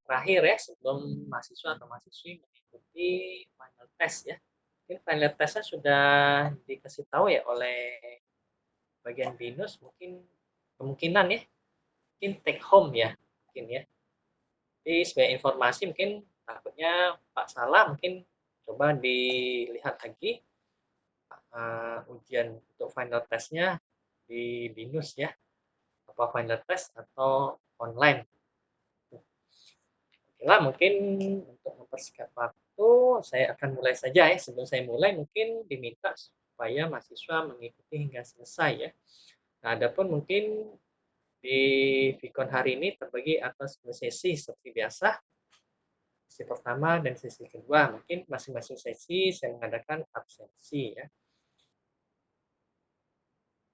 terakhir ya sebelum mahasiswa atau mahasiswi mengikuti final test ya. Mungkin final testnya sudah dikasih tahu ya oleh bagian BINUS mungkin kemungkinan ya, mungkin take home ya, mungkin ya. Jadi sebagai informasi mungkin takutnya Pak salah mungkin coba dilihat lagi ujian untuk final testnya di BINUS ya, apa final test atau online. Okelah, mungkin untuk mempersingkat waktu, saya akan mulai saja ya. Sebelum saya mulai, mungkin diminta supaya mahasiswa mengikuti hingga selesai ya. Nah, adapun mungkin di Vicon hari ini terbagi atas dua sesi seperti biasa. Sesi pertama dan sesi kedua. Mungkin masing-masing sesi saya mengadakan absensi ya.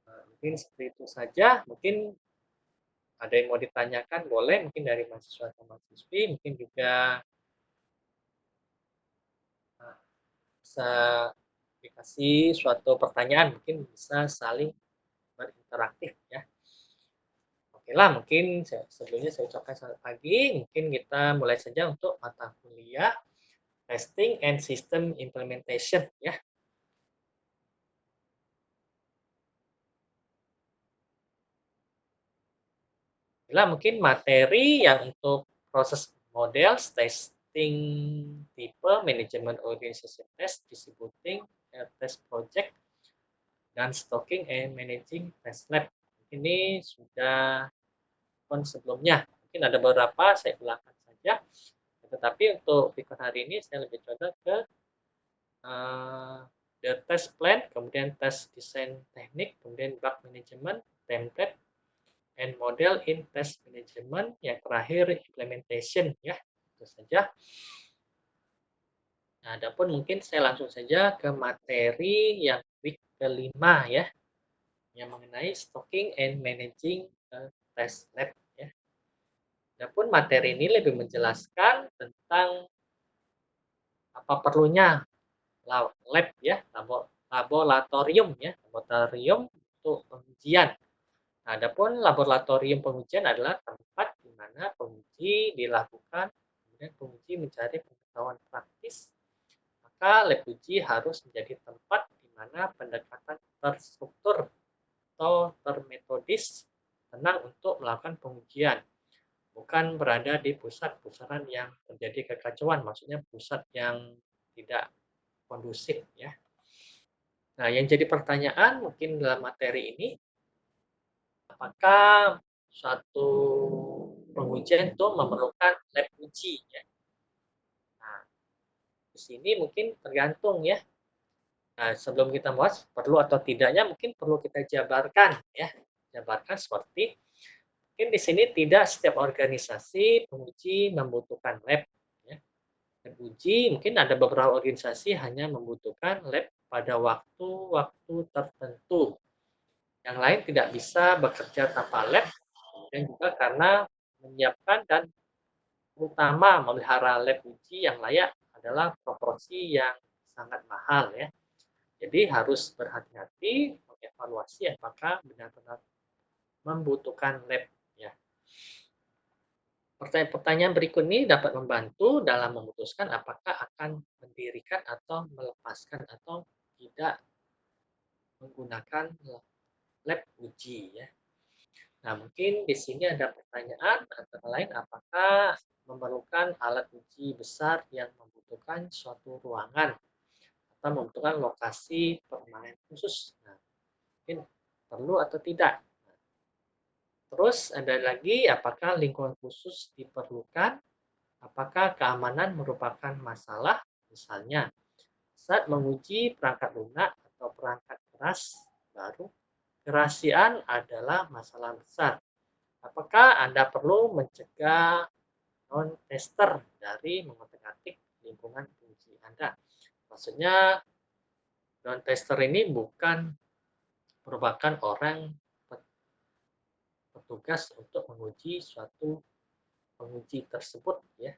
Nah, mungkin seperti itu saja. Mungkin ada yang mau ditanyakan, boleh. Mungkin dari mahasiswa atau mahasiswi. Mungkin juga bisa dikasih suatu pertanyaan, mungkin bisa saling berinteraktif ya. Oke lah, mungkin sebelumnya saya ucapkan selamat pagi. Mungkin kita mulai saja untuk mata kuliah Testing and System Implementation ya. Inilah mungkin materi yang untuk proses model, testing tipe, manajemen organization test, distributing, test project, dan stocking and managing test lab. Ini sudah sebelumnya. Mungkin ada beberapa saya ulangkan saja. Tetapi untuk video hari ini saya lebih condong ke the test plan, kemudian test design teknik, kemudian bug management, template, and model in test management, yang terakhir implementation ya. Itu saja. Nah, adapun mungkin saya langsung saja ke materi yang week kelima ya, yang mengenai stocking and managing test lab ya. Adapun materi ini lebih menjelaskan tentang apa perlunya lab ya, laboratorium ya, laboratorium untuk pengujian. Nah, adapun laboratorium pengujian adalah tempat di mana penguji dilakukan, kemudian penguji mencari pengetahuan praktis. Maka lab uji harus menjadi tempat di mana pendekatan terstruktur atau termetodis tenang untuk melakukan pengujian. Bukan berada di pusat-pusatan yang terjadi kekacauan, maksudnya pusat yang tidak kondusif ya. Nah, yang jadi pertanyaan mungkin dalam materi ini, apakah suatu pengujian itu memerlukan lab uji ya? Nah, di sini mungkin tergantung ya. Nah, sebelum kita bahas perlu atau tidaknya mungkin perlu kita jabarkan ya. Jabarkan seperti mungkin di sini tidak setiap organisasi penguji membutuhkan lab ya. Lab uji mungkin ada beberapa organisasi hanya membutuhkan lab pada waktu-waktu tertentu. Yang lain tidak bisa bekerja tanpa lab, dan juga karena menyiapkan dan terutama memelihara lab uji yang layak adalah proporsi yang sangat mahal ya. Jadi harus berhati-hati mengevaluasi apakah benar-benar membutuhkan lab ya. Pertanyaan berikut ini dapat membantu dalam memutuskan apakah akan mendirikan atau melepaskan atau tidak menggunakan lab uji ya. Nah, mungkin di sini ada pertanyaan antara lain apakah memerlukan alat uji besar yang membutuhkan suatu ruangan atau membutuhkan lokasi permanen khusus. Nah, mungkin perlu atau tidak. Terus ada lagi apakah lingkungan khusus diperlukan? Apakah keamanan merupakan masalah? Misalnya, saat menguji perangkat lunak atau perangkat keras baru, kerahasiaan adalah masalah besar. Apakah Anda perlu mencegah non-tester dari mengotak-atik lingkungan uji Anda? Maksudnya non-tester ini bukan merupakan orang petugas untuk menguji suatu penguji tersebut ya.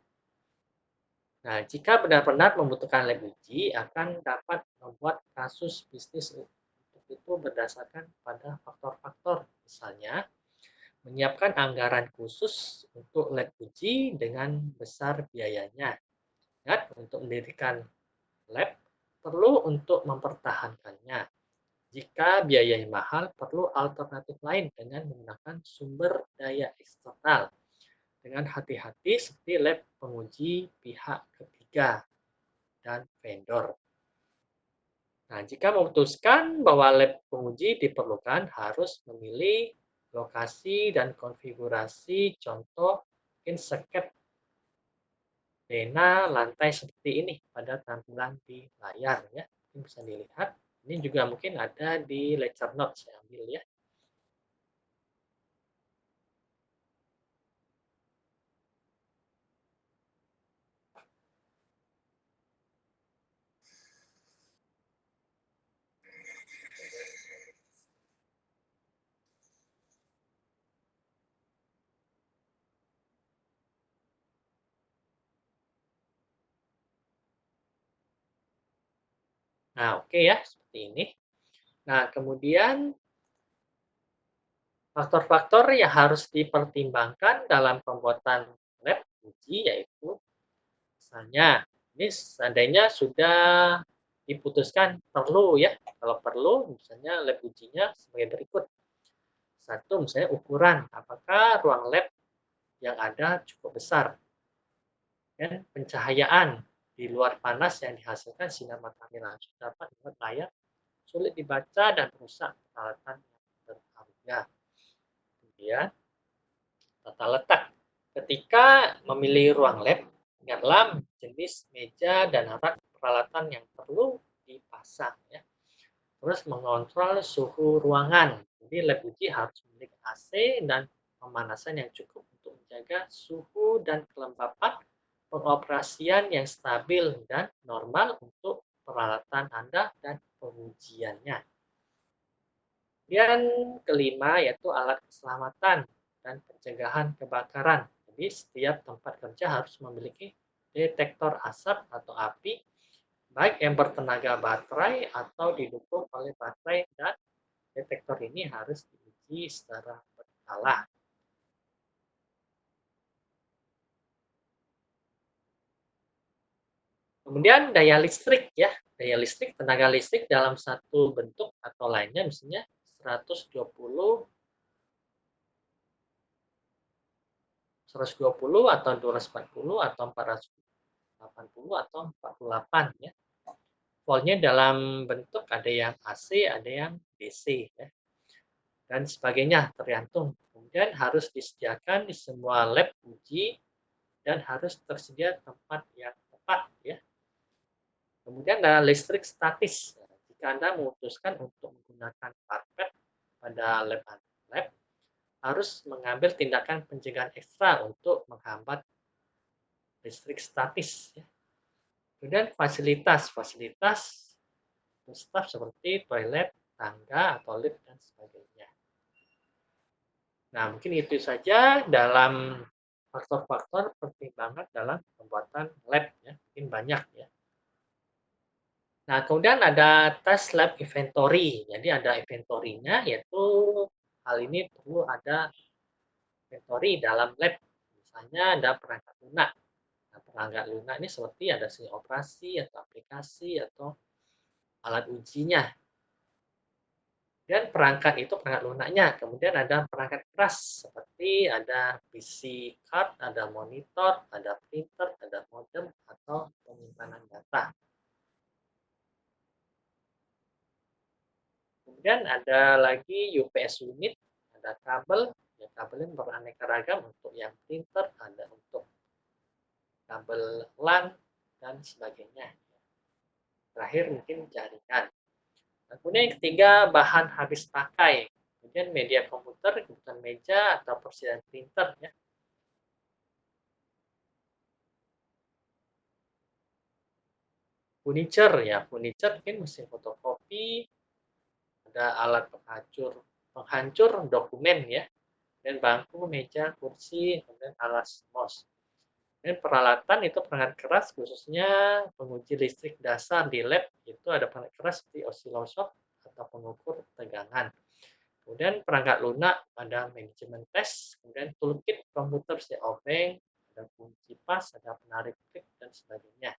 Nah, jika benar-benar membutuhkan lab uji, akan dapat membuat kasus bisnis untuk itu berdasarkan pada faktor-faktor. Misalnya, Menyiapkan anggaran khusus untuk lab uji dengan besar biayanya. Ingat, untuk mendirikan lab perlu untuk mempertahankannya. Jika biayanya mahal, perlu alternatif lain dengan menggunakan sumber daya eksternal. Dengan hati-hati seperti lab penguji pihak ketiga dan vendor. Nah, jika memutuskan bahwa lab penguji diperlukan, harus memilih lokasi dan konfigurasi contoh mungkin skep pena lantai seperti ini pada tampilan di layar ya. Ini bisa dilihat. Ini juga mungkin ada di lecture notes saya ambil ya. Nah, oke ya, seperti ini. Nah, kemudian faktor-faktor yang harus dipertimbangkan dalam pembuatan lab uji yaitu misalnya ini seandainya sudah diputuskan perlu ya. Kalau perlu misalnya lab ujinya sebagai berikut. Satu misalnya ukuran, apakah ruang lab yang ada cukup besar dan pencahayaan di luar panas yang dihasilkan sinar matahari langsung dapat membuat layar sulit dibaca dan rusak peralatan yang berharga. Kemudian tata letak. Ketika memilih ruang lab, ingatlah jenis meja dan rak peralatan yang perlu dipasang ya. Terus mengontrol suhu ruangan. Jadi lab uji harus memiliki AC dan pemanasan yang cukup untuk menjaga suhu dan kelembapan pengoperasian yang stabil dan normal untuk peralatan Anda dan pengujiannya. Kemudian kelima yaitu alat keselamatan dan pencegahan kebakaran. Jadi setiap tempat kerja harus memiliki detektor asap atau api, baik yang bertenaga baterai atau didukung oleh baterai dan detektor ini harus diuji secara berkala. Kemudian daya listrik ya. Daya listrik, tenaga listrik dalam satu bentuk atau lainnya misalnya 120 120 atau 240 atau 480 atau 48 ya. Voltnya dalam bentuk ada yang AC, ada yang DC ya. Dan sebagainya tergantung. Kemudian harus disediakan di semua lab uji dan harus tersedia tempat yang tepat ya. Kemudian ada listrik statis. Jika Anda memutuskan untuk menggunakan karpet pada lab, harus mengambil tindakan pencegahan ekstra untuk menghambat listrik statis. Ya. Kemudian fasilitas staf seperti toilet, tangga, atau lift, dan sebagainya. Nah, mungkin itu saja dalam faktor-faktor pertimbangan dalam pembuatan lab. Ya. Mungkin banyak ya. Nah, kemudian ada tes lab inventory. Jadi ada inventory-nya, yaitu hal ini perlu ada inventory dalam lab. Misalnya ada perangkat lunak. Nah, perangkat lunak ini seperti ada mesin operasi atau aplikasi atau alat ujinya. Dan perangkat itu perangkat lunaknya. Kemudian ada perangkat keras seperti ada PC card, ada monitor, ada printer, ada modem atau penyimpanan data. Kemudian ada lagi UPS unit, ada kabel, ya kabelnya beraneka ragam untuk yang printer, ada untuk kabel LAN dan sebagainya. Terakhir mungkin jaringan. Nah, kemudian yang ketiga bahan habis pakai. Kemudian media komputer, kebutuhan meja atau persediaan printer ya. Furniture ya, furniture mungkin mesin fotokopi, ada alat penghancur dokumen ya, dan bangku, meja, kursi, kemudian alas mouse. Dan peralatan itu perangkat keras khususnya penguji listrik dasar di lab itu ada perangkat keras seperti oscilloscope atau pengukur tegangan. Kemudian perangkat lunak ada manajemen tes, kemudian toolkit komputer si obeng, ada kunci pas, ada penarik klik, dan sebagainya.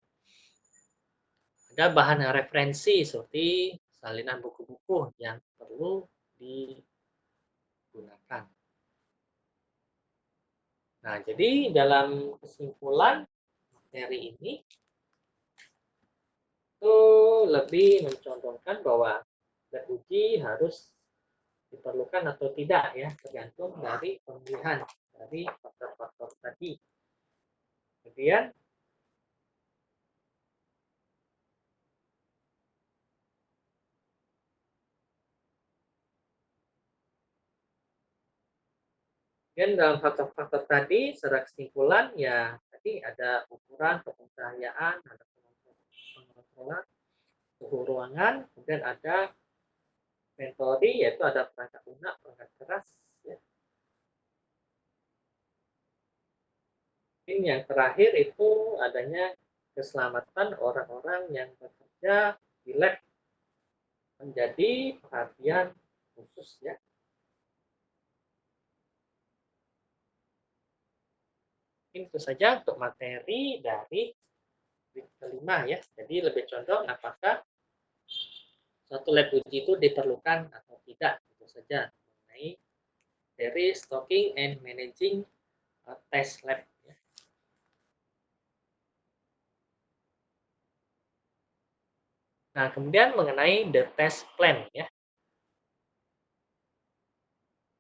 Ada bahan referensi seperti salinan buku-buku yang perlu digunakan. Nah, jadi dalam kesimpulan materi ini itu lebih mencontohkan bahwa uji harus diperlukan atau tidak ya, tergantung dari pemilihan dari faktor-faktor tadi. Kemudian dalam faktor-faktor tadi secara kesimpulan ya tadi ada ukuran pencahayaan, ada pengontrolan suhu ruangan, kemudian ada metode yaitu ada perangkat lunak, perangkat keras, ya. Yang terakhir itu adanya keselamatan orang-orang yang bekerja di lab menjadi perhatian khusus ya. Itu saja untuk materi dari kelima ya. Jadi lebih condong apakah suatu lab uji itu diperlukan atau tidak. Itu saja mengenai dari stocking and managing test lab. Ya. Nah, kemudian mengenai the test plan ya.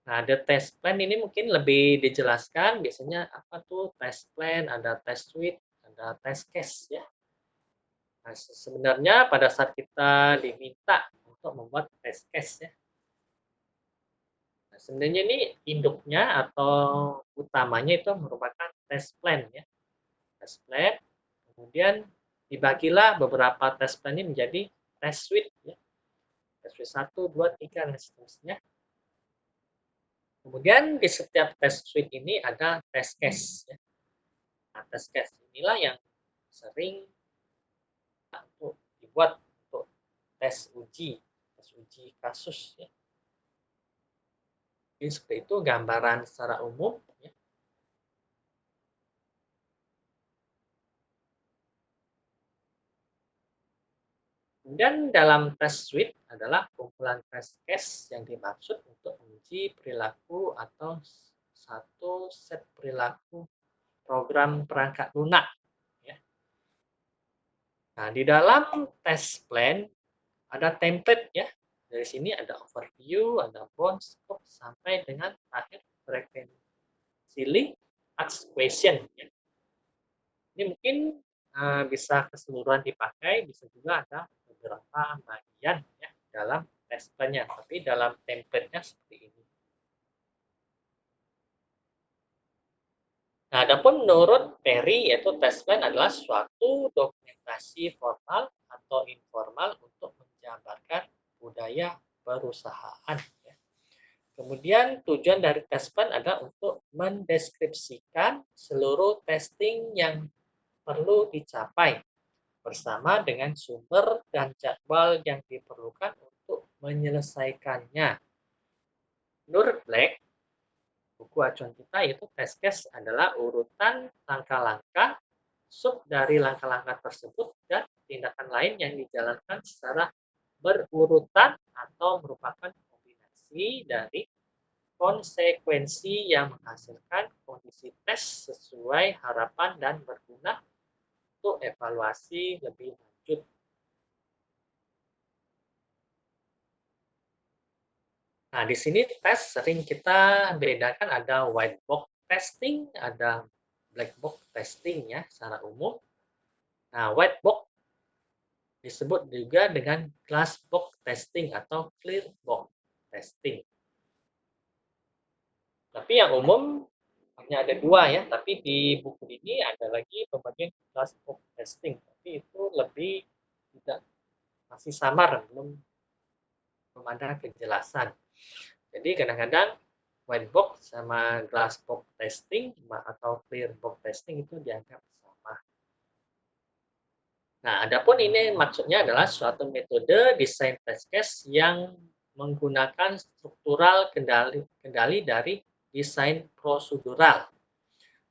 Nah, the test plan ini mungkin lebih dijelaskan biasanya apa tuh test plan, ada test suite, ada test case ya. Nah, sebenarnya pada saat kita diminta untuk membuat test case ya. Nah, sebenarnya ini induknya atau utamanya itu merupakan test plan ya. Test plan, kemudian dibagilah beberapa test plan ini menjadi test suite ya. Test suite 1, 2, 3 dan seterusnya. Kemudian di setiap test suite ini ada test case ya. Nah, test case inilah yang sering untuk dibuat untuk tes uji kasus ya. Jadi seperti itu gambaran secara umum ya. Kemudian dalam test suite adalah kumpulan test case yang dimaksud untuk menguji perilaku atau satu set perilaku program perangkat lunak. Ya. Nah, di dalam test plan ada template ya. Dari sini ada overview, ada bound, scope, sampai dengan akhir reconciling ask question. Ya. Ini mungkin bisa keseluruhan dipakai, bisa juga ada beberapa bagian ya dalam test plan-nya, tapi dalam template-nya seperti ini. Nah, adapun menurut Perry, yaitu test plan adalah suatu dokumentasi formal atau informal untuk menjabarkan budaya perusahaan. Ya. Kemudian tujuan dari test plan adalah untuk mendeskripsikan seluruh testing yang perlu dicapai bersama dengan sumber dan jadwal yang diperlukan untuk menyelesaikannya. Menurut Black, buku acuan kita yaitu test case adalah urutan langkah-langkah sub dari langkah-langkah tersebut dan tindakan lain yang dijalankan secara berurutan atau merupakan kombinasi dari konsekuensi yang menghasilkan kondisi tes sesuai harapan dan berguna untuk evaluasi lebih lanjut. Nah, di sini tes sering kita bedakan ada white box testing, ada black box testing ya secara umum. Nah, white box disebut juga dengan glass box testing atau clear box testing. Tapi yang umum hanya ada dua ya, tapi di buku ini ada lagi pembagian glass box testing. Tapi itu lebih tidak masih samar, belum ada kejelasan. Jadi kadang-kadang white box sama glass box testing atau clear box testing itu dianggap sama. Nah, adapun ini maksudnya adalah suatu metode desain test case yang menggunakan struktural kendali dari desain prosedural.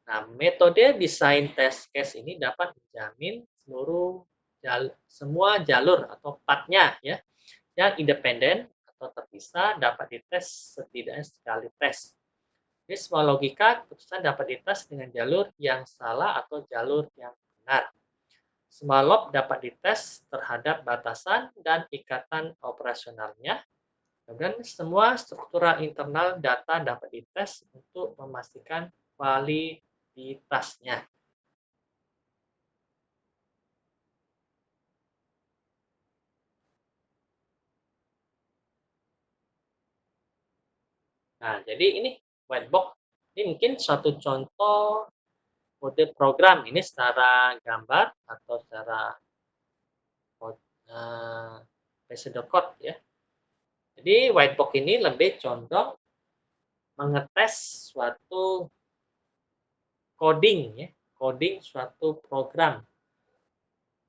Nah, metode desain test case ini dapat menjamin semua jalur atau path-nya ya, yang independen atau terpisah dapat dites setidaknya sekali tes. Jadi semua logika keputusan dapat dites dengan jalur yang salah atau jalur yang benar. Semua loop dapat dites terhadap batasan dan ikatan operasionalnya. Kemudian semua struktural internal data dapat dites untuk memastikan validitasnya. Nah, jadi ini white box. Ini mungkin suatu contoh kode program ini secara gambar atau secara pseudocode ya. Jadi white box ini lebih condong mengetes suatu coding ya, coding suatu program.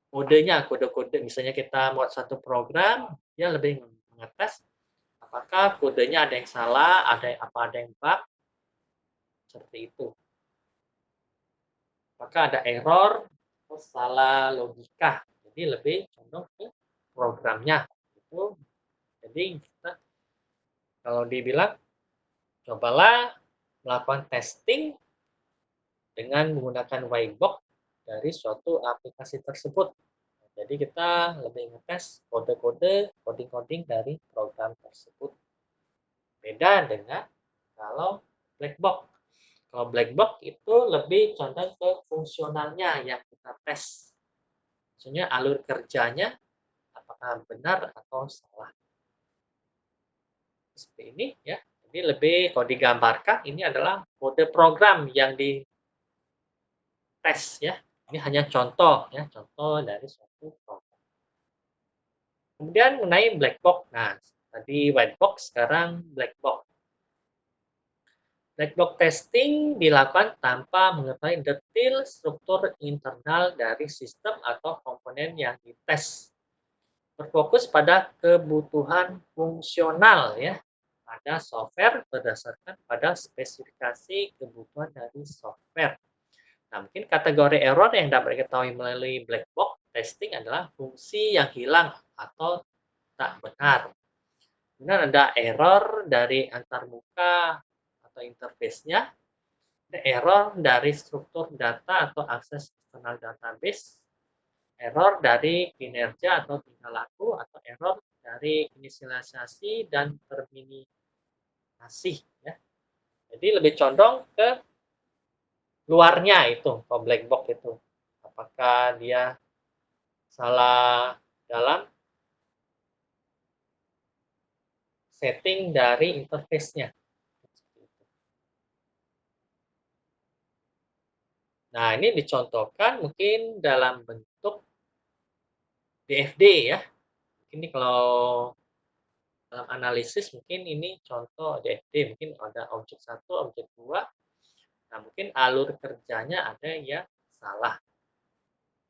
Kodenya, kode-kode misalnya kita buat satu program, dia lebih mengetes apakah kodenya ada yang salah, ada yang bug, seperti itu. Apakah ada error atau salah logika. Jadi lebih condong ke programnya. Itu jadi kita kalau dibilang cobalah melakukan testing dengan menggunakan white box dari suatu aplikasi tersebut. Jadi kita lebih ngetes kode-kode, coding-coding dari program tersebut. Beda dengan kalau black box. Kalau black box itu lebih condong ke fungsionalnya yang kita tes. Maksudnya alur kerjanya apakah benar atau salah. Seperti ini ya. Jadi lebih kalau digambarkan ini adalah kode program yang dites ya. Ini hanya contoh ya, contoh dari suatu program. Kemudian mengenai black box. Nah, tadi white box, sekarang black box. Black box testing dilakukan tanpa mengetahui detail struktur internal dari sistem atau komponen yang dites. Berfokus pada kebutuhan fungsional ya pada software berdasarkan pada spesifikasi kebutuhan dari software. Nah, mungkin kategori error yang dapat diketahui melalui black box testing adalah fungsi yang hilang atau tak benar. Kemudian ada error dari antarmuka atau interface-nya, ada error dari struktur data atau akses eksternal database, error dari kinerja atau tingkah laku, atau error dari inisialisasi dan terminasi. Ya. Jadi lebih condong ke luarnya itu, ke black box itu. Apakah dia salah dalam setting dari interface-nya. Nah, ini dicontohkan mungkin dalam bentuk DFD ya. Ini kalau dalam analisis mungkin ini contoh DFD, mungkin ada objek 1, objek 2. Nah, mungkin alur kerjanya ada yang salah.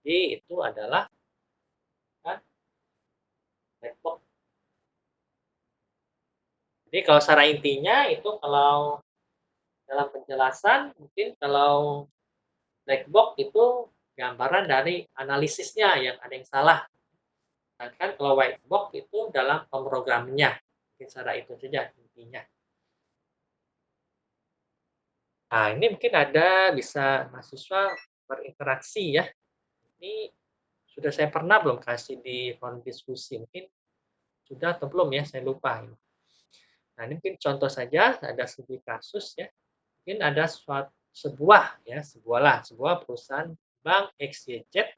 Jadi itu adalah kan black box. Jadi kalau secara intinya itu kalau dalam penjelasan mungkin kalau black box itu gambaran dari analisisnya yang ada yang salah. Sedangkan kalau white box itu dalam pemrogramannya. Mungkin secara itu saja intinya. Nah, ini mungkin ada bisa mahasiswa berinteraksi ya. Ini sudah saya pernah belum kasih di forum diskusi? Mungkin sudah atau belum ya, saya lupa. Nah, ini mungkin contoh saja, ada studi kasus ya. Mungkin ada sebuah perusahaan bank XYZ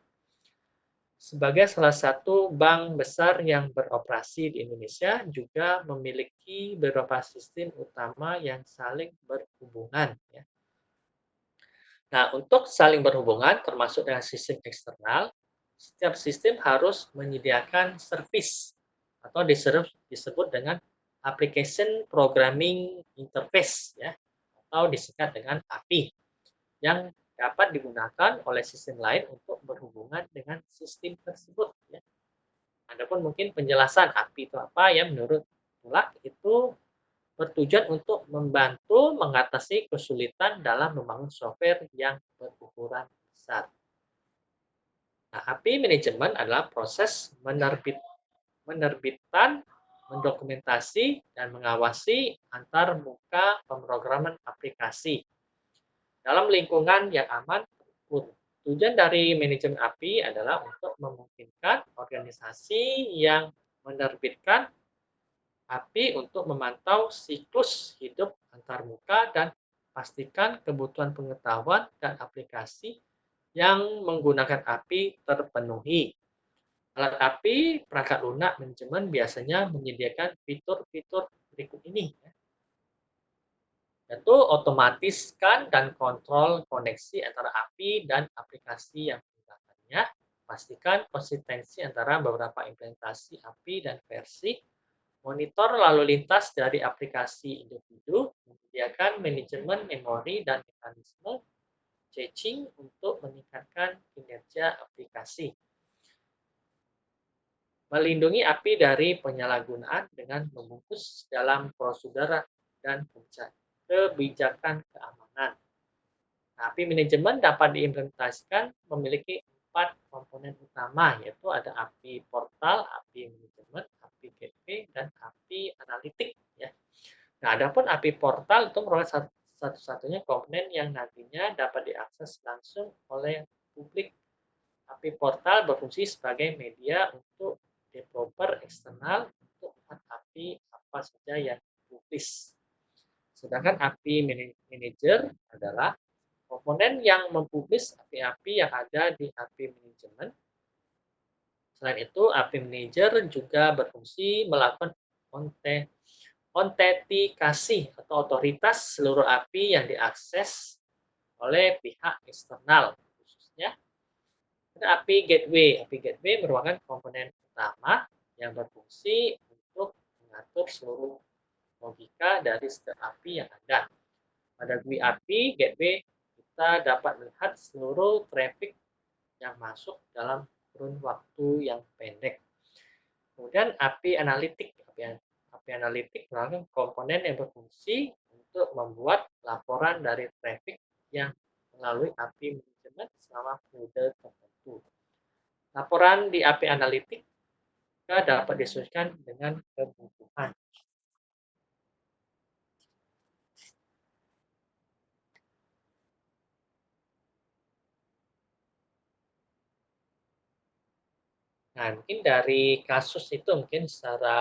sebagai salah satu bank besar yang beroperasi di Indonesia juga memiliki beberapa sistem utama yang saling berhubungan ya. Nah, untuk saling berhubungan termasuk dengan sistem eksternal, setiap sistem harus menyediakan servis atau disebut dengan application programming interface ya atau disingkat dengan API yang dapat digunakan oleh sistem lain untuk berhubungan dengan sistem tersebut ya. Adapun mungkin penjelasan API itu apa ya menurut kelak itu bertujuan untuk membantu mengatasi kesulitan dalam membangun software yang berukuran besar. Nah, API manajemen adalah proses menerbitkan, mendokumentasi, dan mengawasi antar muka pemrograman aplikasi dalam lingkungan yang aman. Tujuan dari manajemen API adalah untuk memungkinkan organisasi yang menerbitkan API untuk memantau siklus hidup antarmuka dan pastikan kebutuhan pengetahuan dan aplikasi yang menggunakan API terpenuhi. Alat API perangkat lunak manajemen biasanya menyediakan fitur-fitur berikut ini. Yaitu otomatiskan dan kontrol koneksi antara API dan aplikasi yang menggunakannya. Pastikan konsistensi antara beberapa implementasi API dan versi. Monitor lalu lintas dari aplikasi individu. Menyediakan manajemen memori dan mekanisme caching untuk meningkatkan kinerja aplikasi. Melindungi API dari penyalahgunaan dengan membungkus dalam prosedur dan kebijakan keamanan. API manajemen dapat diimplementasikan memiliki 4 komponen utama, yaitu ada API portal, API manajemen, API gateway, dan API analitik. Ya. Nah, adapun API portal itu merupakan satu-satunya komponen yang nantinya dapat diakses langsung oleh publik. API portal berfungsi sebagai media untuk developer eksternal untuk API apa saja yang publis. Sedangkan API manager adalah komponen yang mempublis API-API yang ada di API manajemen. Selain itu, API manager juga berfungsi melakukan autentikasi atau otoritas seluruh API yang diakses oleh pihak eksternal, khususnya API Gateway. API Gateway merupakan komponen utama yang berfungsi untuk mengatur seluruh logika dari setiap API yang ada. Pada GUI API Gateway, kita dapat melihat seluruh traffic yang masuk dalam kurun waktu yang pendek. Kemudian API Analitik. API Analitik merupakan komponen yang berfungsi untuk membuat laporan dari traffic yang melalui API manajemen selama periode tertentu. Laporan di API Analitik juga dapat disesuaikan dengan kebutuhan. Nah, mungkin dari kasus itu mungkin secara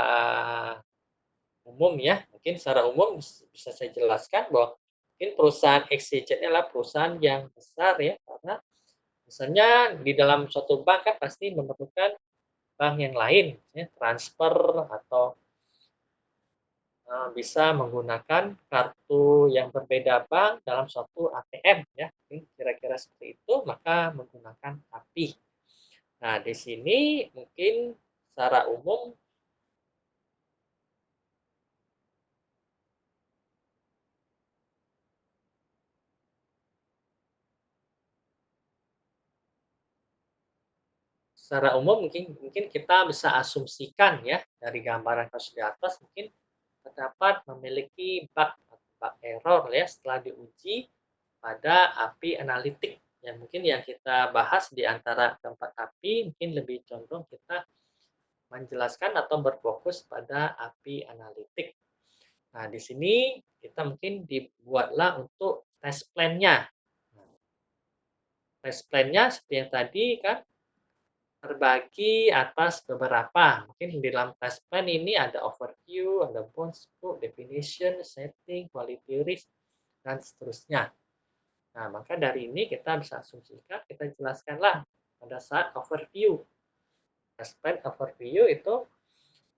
umum ya, mungkin secara umum bisa saya jelaskan bahwa mungkin perusahaan XYZ adalah perusahaan yang besar ya, karena misalnya di dalam suatu bank kan pasti memerlukan bank yang lain, ya, transfer atau bisa menggunakan kartu yang berbeda bank dalam suatu ATM ya, kira-kira seperti itu, maka menggunakan API. Nah, di sini mungkin secara umum mungkin mungkin kita bisa asumsikan ya dari gambaran kasus di atas mungkin terdapat memiliki bug error ya setelah diuji pada API analitik. Ya, mungkin yang kita bahas di antara keempat API mungkin lebih condong kita menjelaskan atau berfokus pada API analitik. Nah, di sini kita mungkin dibuatlah untuk test plan-nya. Nah, test plan-nya seperti yang tadi kan terbagi atas beberapa. Mungkin di dalam test plan ini ada overview, ada bones scope, definition, setting, quality risk, dan seterusnya. Nah, maka dari ini kita bisa asumsikan, kita jelaskanlah pada saat overview. Test plan overview itu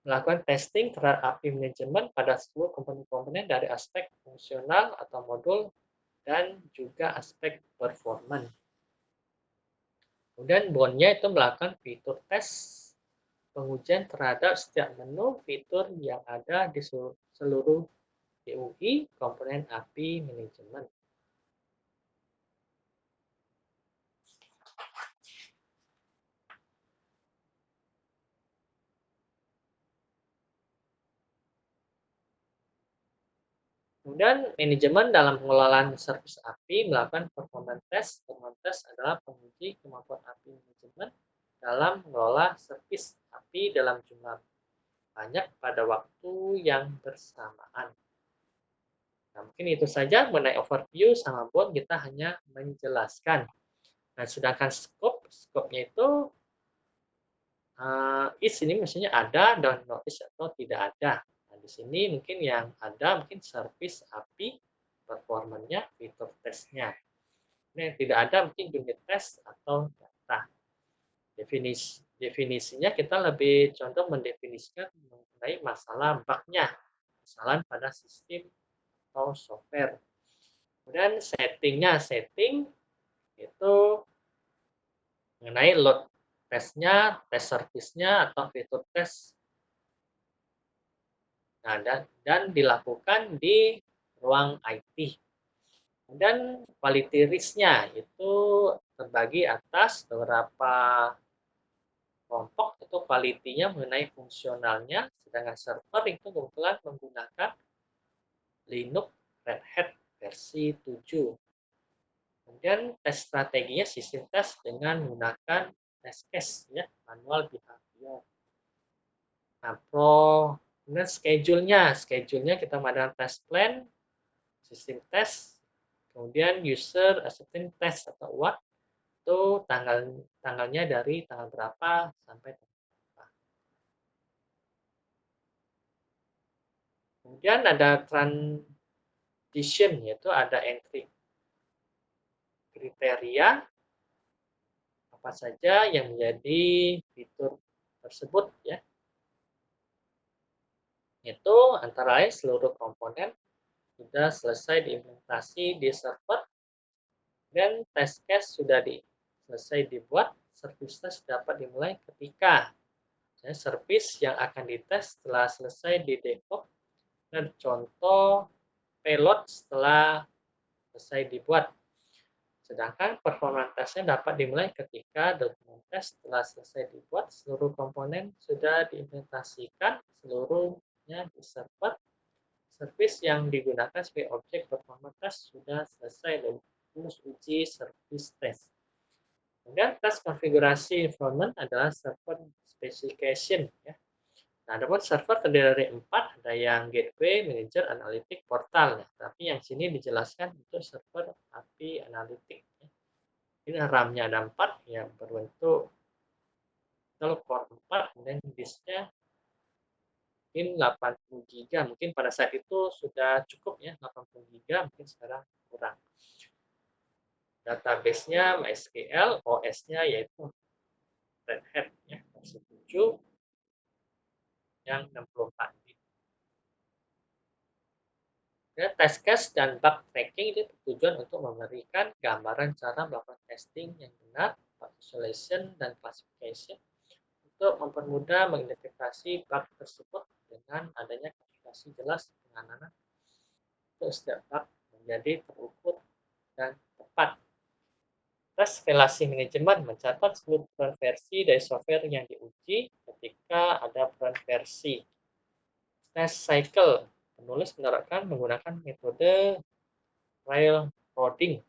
melakukan testing terhadap API manajemen pada seluruh komponen-komponen dari aspek fungsional atau modul dan juga aspek performance. Kemudian bondnya itu melakukan fitur tes pengujian terhadap setiap menu fitur yang ada di seluruh GUI komponen API manajemen. Kemudian manajemen dalam pengelolaan servis api melakukan performance test. Performance test adalah penguji kemampuan api manajemen dalam mengelola servis api dalam jumlah banyak pada waktu yang bersamaan. Nah, mungkin itu saja mengenai overview sama Bon, kita hanya menjelaskan. Nah, sedangkan scope-nya itu is ini maksudnya ada dan notice atau tidak ada. Nah, di sini mungkin yang ada mungkin service api, performanya, fitur tesnya. Ini yang tidak ada mungkin unit test atau data. Definisinya kita lebih contoh mendefinisikan mengenai masalah bug-nya, kesalahan pada sistem atau software. Kemudian setting itu mengenai load testnya, tes service-nya, atau fitur tes. Nah, dan dilakukan di ruang IT. Kemudian quality risk-nya itu terbagi atas beberapa kelompok, itu quality-nya mengenai fungsionalnya, sedangkan server itu kebetulan menggunakan Linux Red Hat versi 7. Kemudian tes strateginya sistem tes dengan menggunakan test case ya, manual behavior. Nah, kemudian schedule-nya kita menggunakan test plan, sistem test, kemudian user acceptance test atau UAT itu tanggalnya dari tanggal berapa sampai tanggal berapa. Kemudian ada transition, yaitu ada entry kriteria apa saja yang menjadi fitur tersebut ya. Itu antara lain seluruh komponen sudah selesai diimplementasi di server dan test case sudah selesai dibuat, service test dapat dimulai ketika service yang akan dites setelah selesai di develop dan contoh payload setelah selesai dibuat. Sedangkan performance testnya dapat dimulai ketika dokumen tes setelah selesai dibuat, seluruh komponen sudah diimplementasikan, seluruhnya di server, service yang digunakan sebagai objek performance test sudah selesai lulus uji service test. Kemudian tes konfigurasi environment adalah server specification ya. Nah, adapun server terdiri dari 4, ada yang gateway, manager, analytic, portal. Ya. Tapi yang sini dijelaskan itu server API analytic. Ya. Ini RAM-nya ada 4, yang berbentuk core 4, kemudian disknya mungkin 80 GB. Mungkin pada saat itu sudah cukup ya, 80 GB, mungkin sekarang kurang. Database-nya MySQL, OS-nya yaitu Red Hat ya, versi 7 yang 64 bit. Ya, test case dan bug tracking itu bertujuan untuk memberikan gambaran cara melakukan testing yang benar, visualization dan classification untuk mempermudah mengidentifikasi bug tersebut dengan adanya klasifikasi jelas penanganan untuk setiap bug menjadi terukur dan tepat. Tes relasi manajemen mencatat seluruh perubahan versi dari software yang diuji ketika ada perubahan versi. Test cycle, penulis menerapkan menggunakan metode railroading.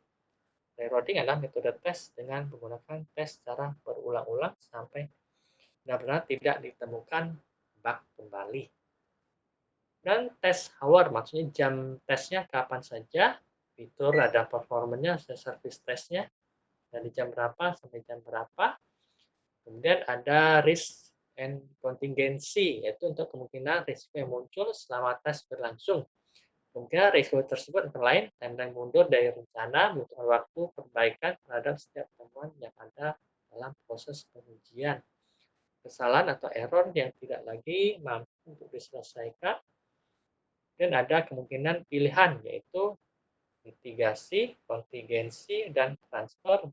Railroading adalah metode tes dengan menggunakan tes secara berulang-ulang sampai benar-benar tidak ditemukan bug kembali. Dan tes hour, maksudnya jam tesnya kapan saja, fitur ada performanya, service tesnya, dari jam berapa sampai jam berapa. Kemudian ada risk and contingency, yaitu untuk kemungkinan risiko yang muncul selama tes berlangsung. Kemungkinan risiko tersebut antara lain timeline mundur dari rencana, membutuhkan waktu perbaikan terhadap setiap temuan yang ada dalam proses pengujian. Kesalahan atau error yang tidak lagi mampu untuk diselesaikan. Dan ada kemungkinan pilihan, yaitu mitigasi, kontingensi, dan transfer.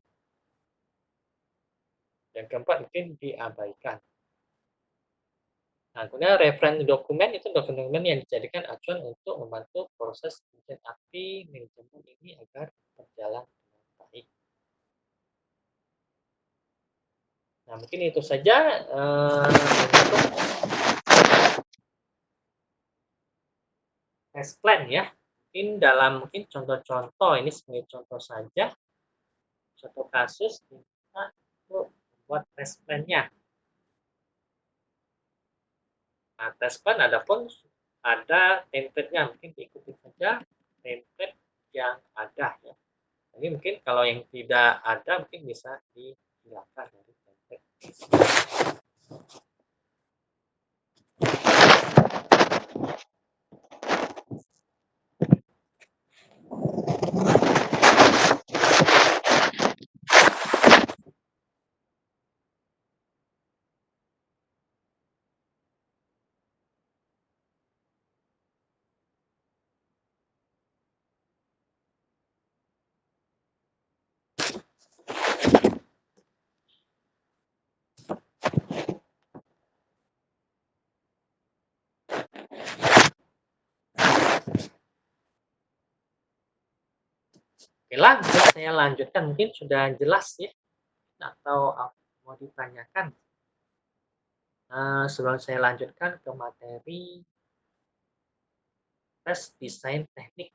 Yang keempat mungkin diabaikan. Nah, kemudian referensi dokumen itu dokumen yang dijadikan acuan untuk membantu proses pengujian api manajemen ini agar berjalan dengan baik. Nah, mungkin itu saja test plan ya. Mungkin contoh-contoh ini sebagai contoh saja, contoh kasus kita itu membuat test plan-nya. Nah, test plan ada pun ada template-nya, mungkin diikuti saja template yang ada ya. Jadi mungkin kalau yang tidak ada mungkin bisa dihilangkan dari template. Oke, lanjut saya lanjutkan, mungkin sudah jelas ya, atau mau ditanyakan? Sebelum saya lanjutkan ke materi tes desain teknik.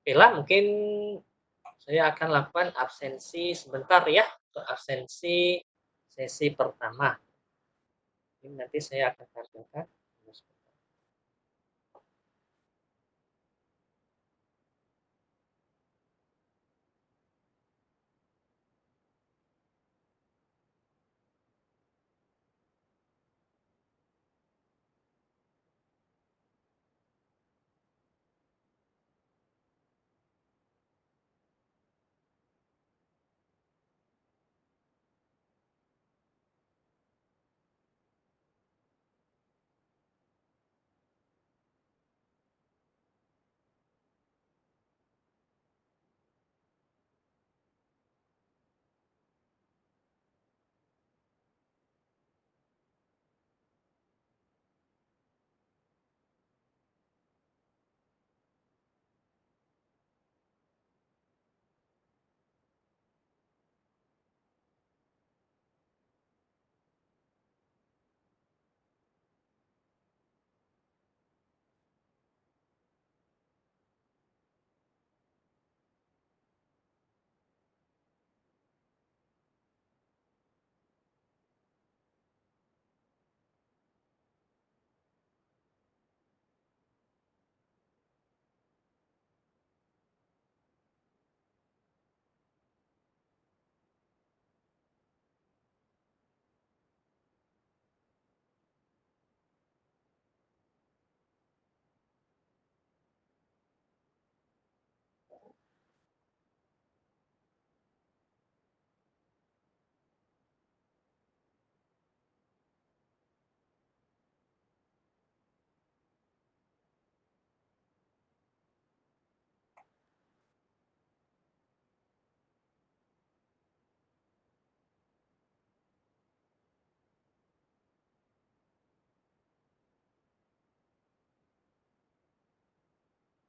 Oke mungkin saya akan lakukan absensi sebentar ya, untuk absensi sesi pertama. Ini nanti saya akan tampilkan.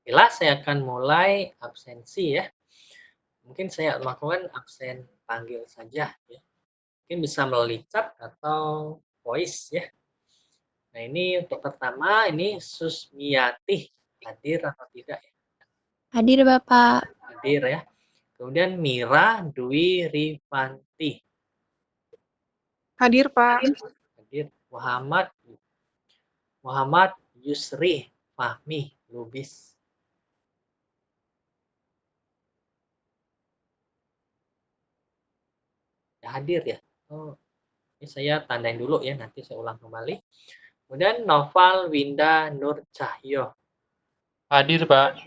Bila saya akan mulai absensi ya. Mungkin saya lakukan absen panggil saja ya. Mungkin bisa melalui chat atau voice ya. Nah, ini untuk pertama ini Susmiati hadir atau tidak ya? Hadir Bapak. Hadir ya. Kemudian Mira Dwi Rifanti. Hadir, Pak. Hadir. Muhammad Yusri Fahmi Lubis. Ya, hadir ya. Oh, ini saya tandain dulu ya, nanti saya ulang kembali. Kemudian Noval Winda Nur Cahyo. Hadir, Pak.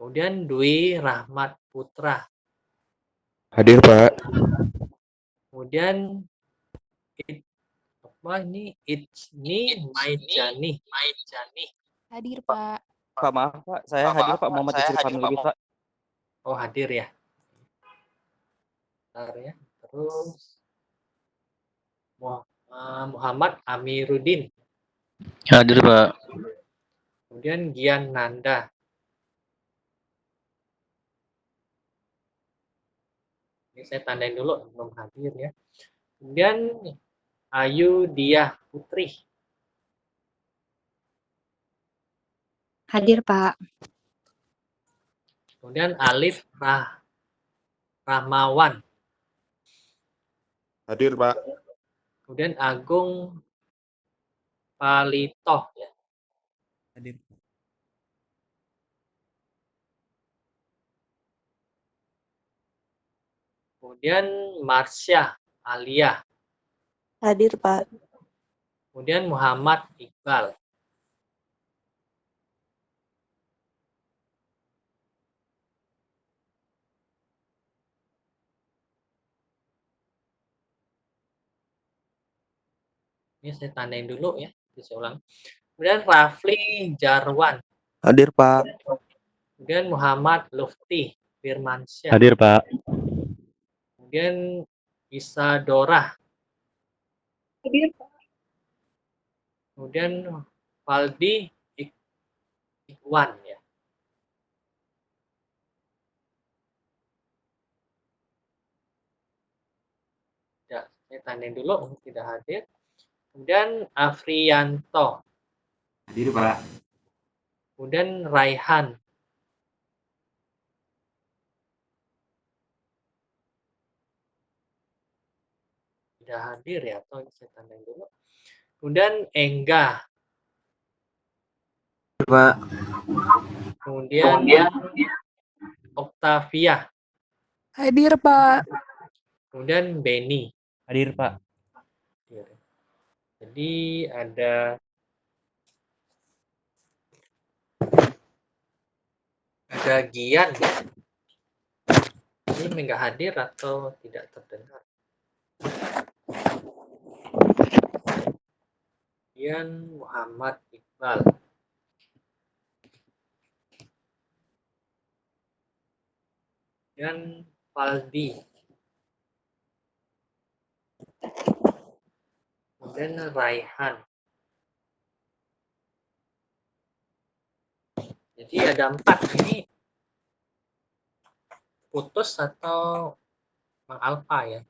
Kemudian Dwi Rahmat Putra. Hadir, Pak. Kemudian apa ini? Itsni Maijani. Hadir Pak. Pak, maaf, Pak. Saya hadir, Pak. Muhammad Yusri Fahmi Lubis, Pak. Oh, hadir ya. Bentar ya. Terus Muhammad Amiruddin. Hadir, Pak. Kemudian Gian Nanda. Ini saya tandain dulu belum hadir ya. Kemudian Ayu Diah Putri. Hadir Pak. Kemudian Alif Rahmawan. Hadir, Pak. Kemudian Agung Palitoh ya. Hadir. Kemudian Marsha Alia. Hadir, Pak. Kemudian Muhammad Iqbal. Ini saya tandain dulu ya, bisa ulang. Kemudian Rafli Jarwan. Hadir, Pak. Kemudian Muhammad Lufti Firmansyah. Hadir, Pak. Kemudian Isadora. Hadir, Pak. Kemudian Faldi Ikwan ya. Tidak, saya tandain dulu tidak hadir. Kemudian Afrianto. Hadir, Pak. Kemudian Raihan. Tidak hadir ya, atau saya tandain dulu. Kemudian Engga. Pak. Kemudian Octavia. Hadir, Pak. Kemudian Benny. Hadir, Pak. Jadi ada Gian ya. Ini nggak hadir atau tidak terdengar. Kemudian Muhammad Iqbal. Dan Faldi. Kemudian Raihan. Jadi ada 4 ini putus atau mengalfa ya.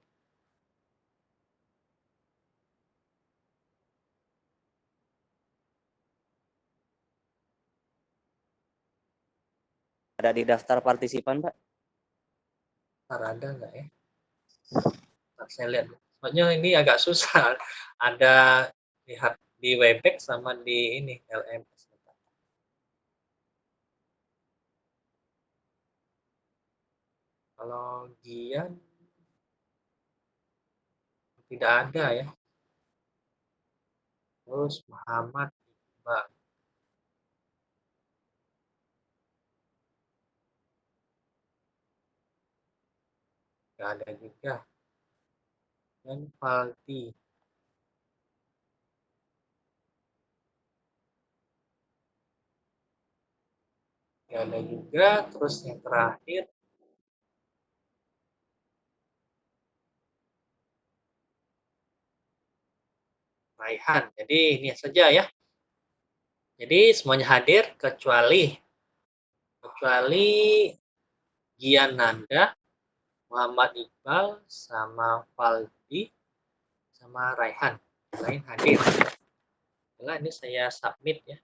Ada di daftar partisipan, Pak. Ada nggak ya? Saya lihat. Soalnya ini agak susah. Ada lihat di Webex sama di ini LMS. Kalau Gian tidak ada ya. Terus Muhammad Iqbal. Tidak ada juga. Dan Faldi. Tidak ada juga. Terus yang terakhir Raihan. Jadi ini saja ya. Jadi semuanya hadir kecuali kecuali Giananda, Muhammad Iqbal, sama Faldi, sama Raihan. Lain hadir. Setelah ini saya submit ya.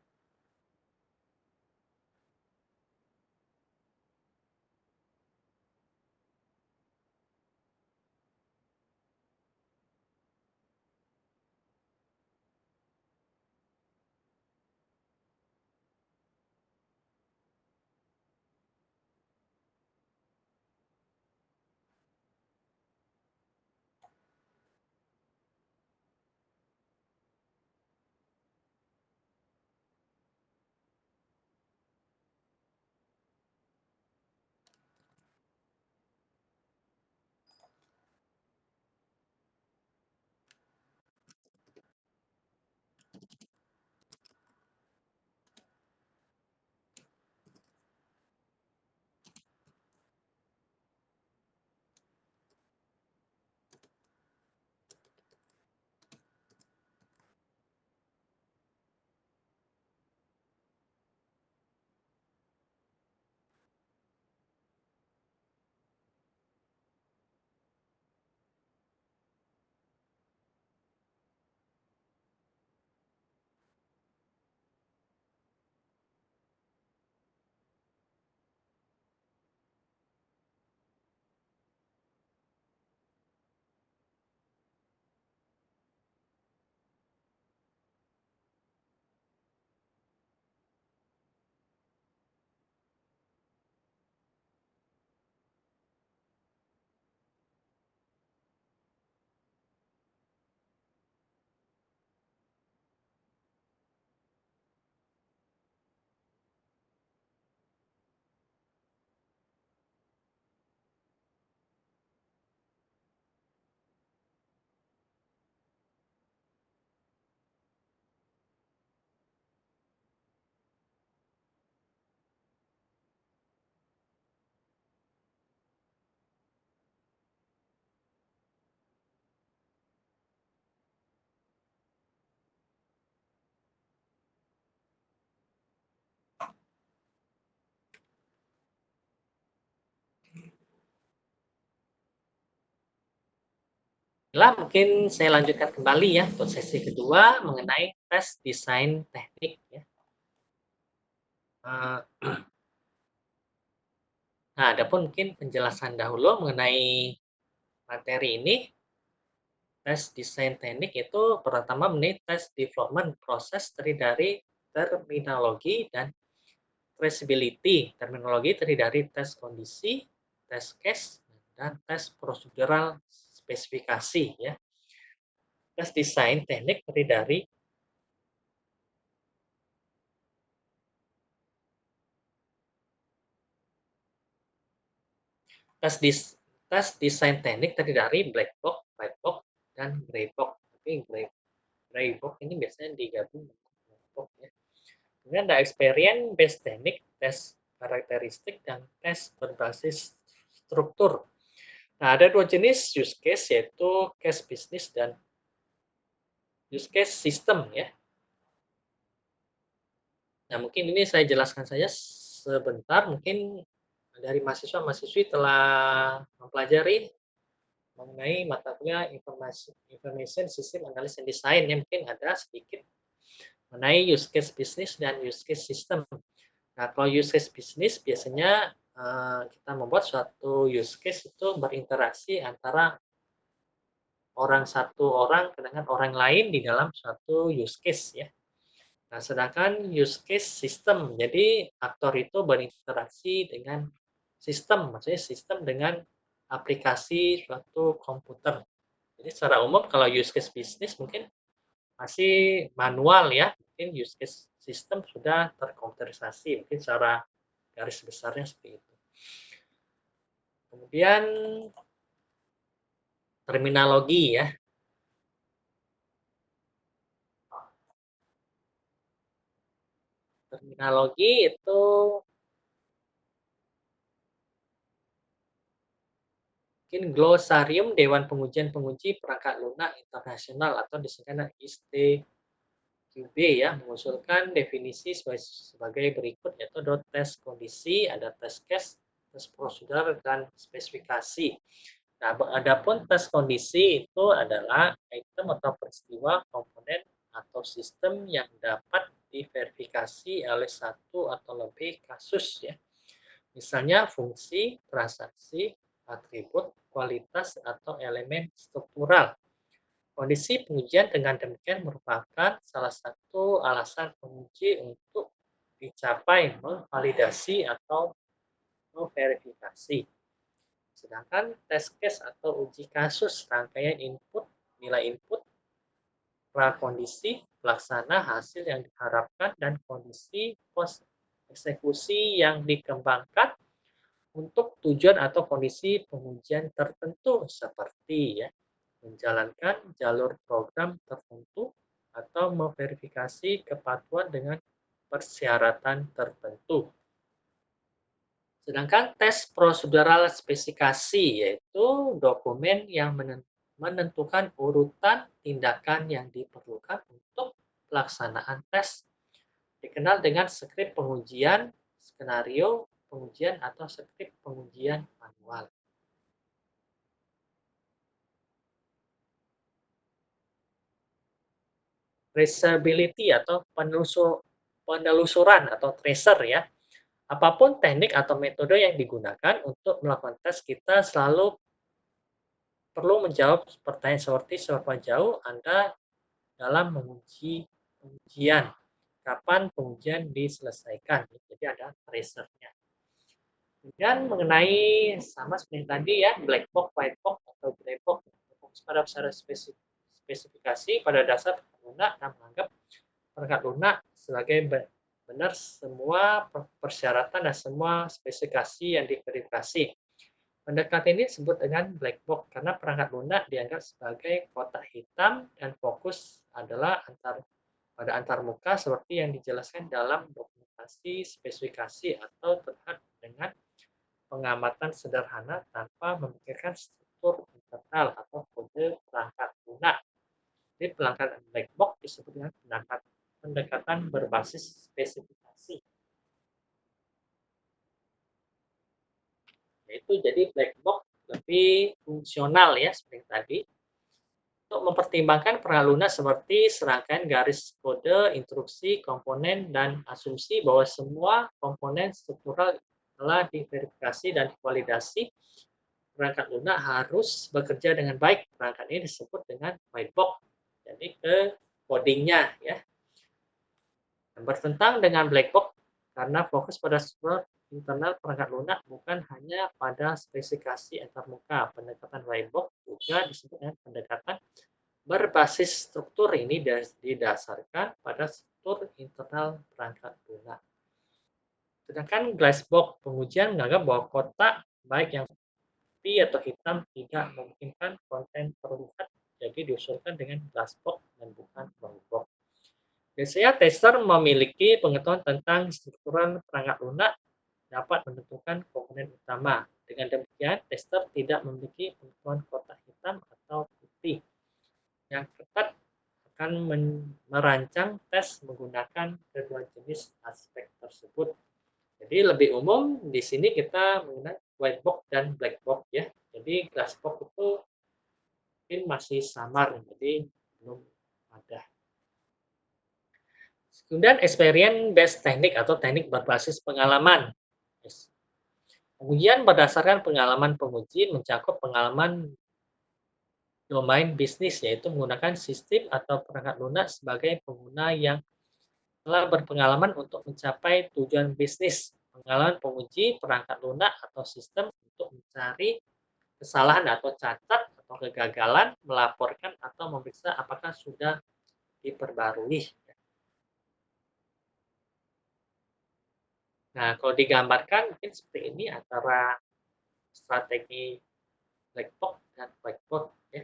Nah, mungkin saya lanjutkan kembali ya untuk sesi kedua mengenai tes desain teknik ya. Nah, adapun mungkin penjelasan dahulu mengenai materi ini. Tes desain teknik itu pertama mengenai tes development proses terdiri dari terminologi dan traceability. Terminologi terdiri dari tes kondisi, tes case, dan tes prosedural spesifikasi ya. Tes desain teknik terdiri dari tes desain teknik terdiri dari black box, white box, dan gray box. Tapi gray box ini biasanya digabung dengan black box ya. Kemudian ada experience based teknik, tes karakteristik, dan tes berbasis struktur. Nah, ada dua jenis use case, yaitu case business dan use case system ya. Nah, mungkin ini saya jelaskan saja sebentar. Mungkin dari mahasiswa-mahasiswi telah mempelajari mengenai mata kuliah Information System Analysis and Design yang mungkin ada sedikit mengenai use case business dan use case system. Nah, kalau use case business biasanya kita membuat suatu use case itu berinteraksi antara satu orang dengan orang lain di dalam suatu use case ya. Nah, sedangkan use case system, jadi aktor itu berinteraksi dengan sistem, maksudnya sistem dengan aplikasi suatu komputer. Jadi secara umum kalau use case bisnis mungkin masih manual ya, mungkin use case system sudah terkomputerisasi, mungkin secara garis besarnya seperti itu. Kemudian terminologi ya. Terminologi itu mungkin glosarium Dewan Pengujian Penguji Perangkat Lunak Internasional atau disingkat ISTQB QB ya, mengusulkan definisi sebagai berikut, yaitu tes kondisi, ada tes case, tes prosedur, dan spesifikasi. Nah, adapun tes kondisi itu adalah item atau peristiwa, komponen, atau sistem yang dapat diverifikasi oleh satu atau lebih kasus ya. Misalnya fungsi, transaksi, atribut, kualitas, atau elemen struktural. Kondisi pengujian dengan demikian merupakan salah satu alasan penguji untuk dicapai memvalidasi atau memverifikasi. Sedangkan test case atau uji kasus rangkaian input, nilai input, prakondisi, pelaksana, hasil yang diharapkan, dan kondisi post eksekusi yang dikembangkan untuk tujuan atau kondisi pengujian tertentu seperti ya menjalankan jalur program tertentu atau memverifikasi kepatuhan dengan persyaratan tertentu. Sedangkan tes prosedural spesifikasi yaitu dokumen yang menentukan urutan tindakan yang diperlukan untuk pelaksanaan tes. Dikenal dengan skrip pengujian, skenario pengujian, atau skrip pengujian manual. Traceability atau penelusuran atau tracer ya. Apapun teknik atau metode yang digunakan untuk melakukan tes, kita selalu perlu menjawab pertanyaan seperti seberapa jauh Anda dalam menguji pengujian, kapan pengujian diselesaikan. Jadi ada tracernya. Kemudian mengenai sama seperti tadi ya, black box, white box, atau gray box, fokus pada spesifikasi pada dasar pengguna dan menganggap perangkat lunak sebagai benar semua persyaratan dan semua spesifikasi yang diverifikasi. Pendekatan ini disebut dengan black box karena perangkat lunak dianggap sebagai kotak hitam dan fokus adalah pada antarmuka seperti yang dijelaskan dalam dokumentasi spesifikasi atau terkait dengan pengamatan sederhana tanpa memikirkan struktur internal atau kode perangkat lunak. Jadi pelanggaran black box disebut dengan pendekatan berbasis spesifikasi. Yaitu jadi black box lebih fungsional ya seperti tadi. Untuk mempertimbangkan perangkat lunak seperti serangkaian garis kode, instruksi, komponen, dan asumsi bahwa semua komponen struktural telah diverifikasi dan divalidasi, perangkat lunak harus bekerja dengan baik. Perangkat ini disebut dengan white box. Jadi ke codingnya ya. Dan bertentang dengan black box karena fokus pada struktur internal perangkat lunak bukan hanya pada spesifikasi antarmuka. Pendekatan white box juga disebut dengan pendekatan berbasis struktur. Ini didasarkan pada struktur internal perangkat lunak. Sedangkan glass box pengujian menganggap bahwa kotak baik yang putih atau hitam tidak memungkinkan konten terlihat, jadi diusulkan dengan glass box dan bukan white box. Biasanya tester memiliki pengetahuan tentang struktural perangkat lunak dapat menentukan komponen utama. Dengan demikian, tester tidak memiliki pengetahuan kotak hitam atau putih. Yang ketat akan merancang tes menggunakan kedua jenis aspek tersebut. Jadi lebih umum di sini kita menggunakan white box dan black box ya. Jadi glass box itu mungkin masih samar, jadi belum ada. Kemudian experience based teknik atau teknik berbasis pengalaman. Pengujian berdasarkan pengalaman penguji mencakup pengalaman domain bisnis, yaitu menggunakan sistem atau perangkat lunak sebagai pengguna yang telah berpengalaman untuk mencapai tujuan bisnis. Pengalaman penguji perangkat lunak atau sistem untuk mencari kesalahan atau cacat atau kegagalan, melaporkan atau memeriksa apakah sudah diperbarui. Nah, kalau digambarkan mungkin seperti ini antara strategi black box dan white box ya.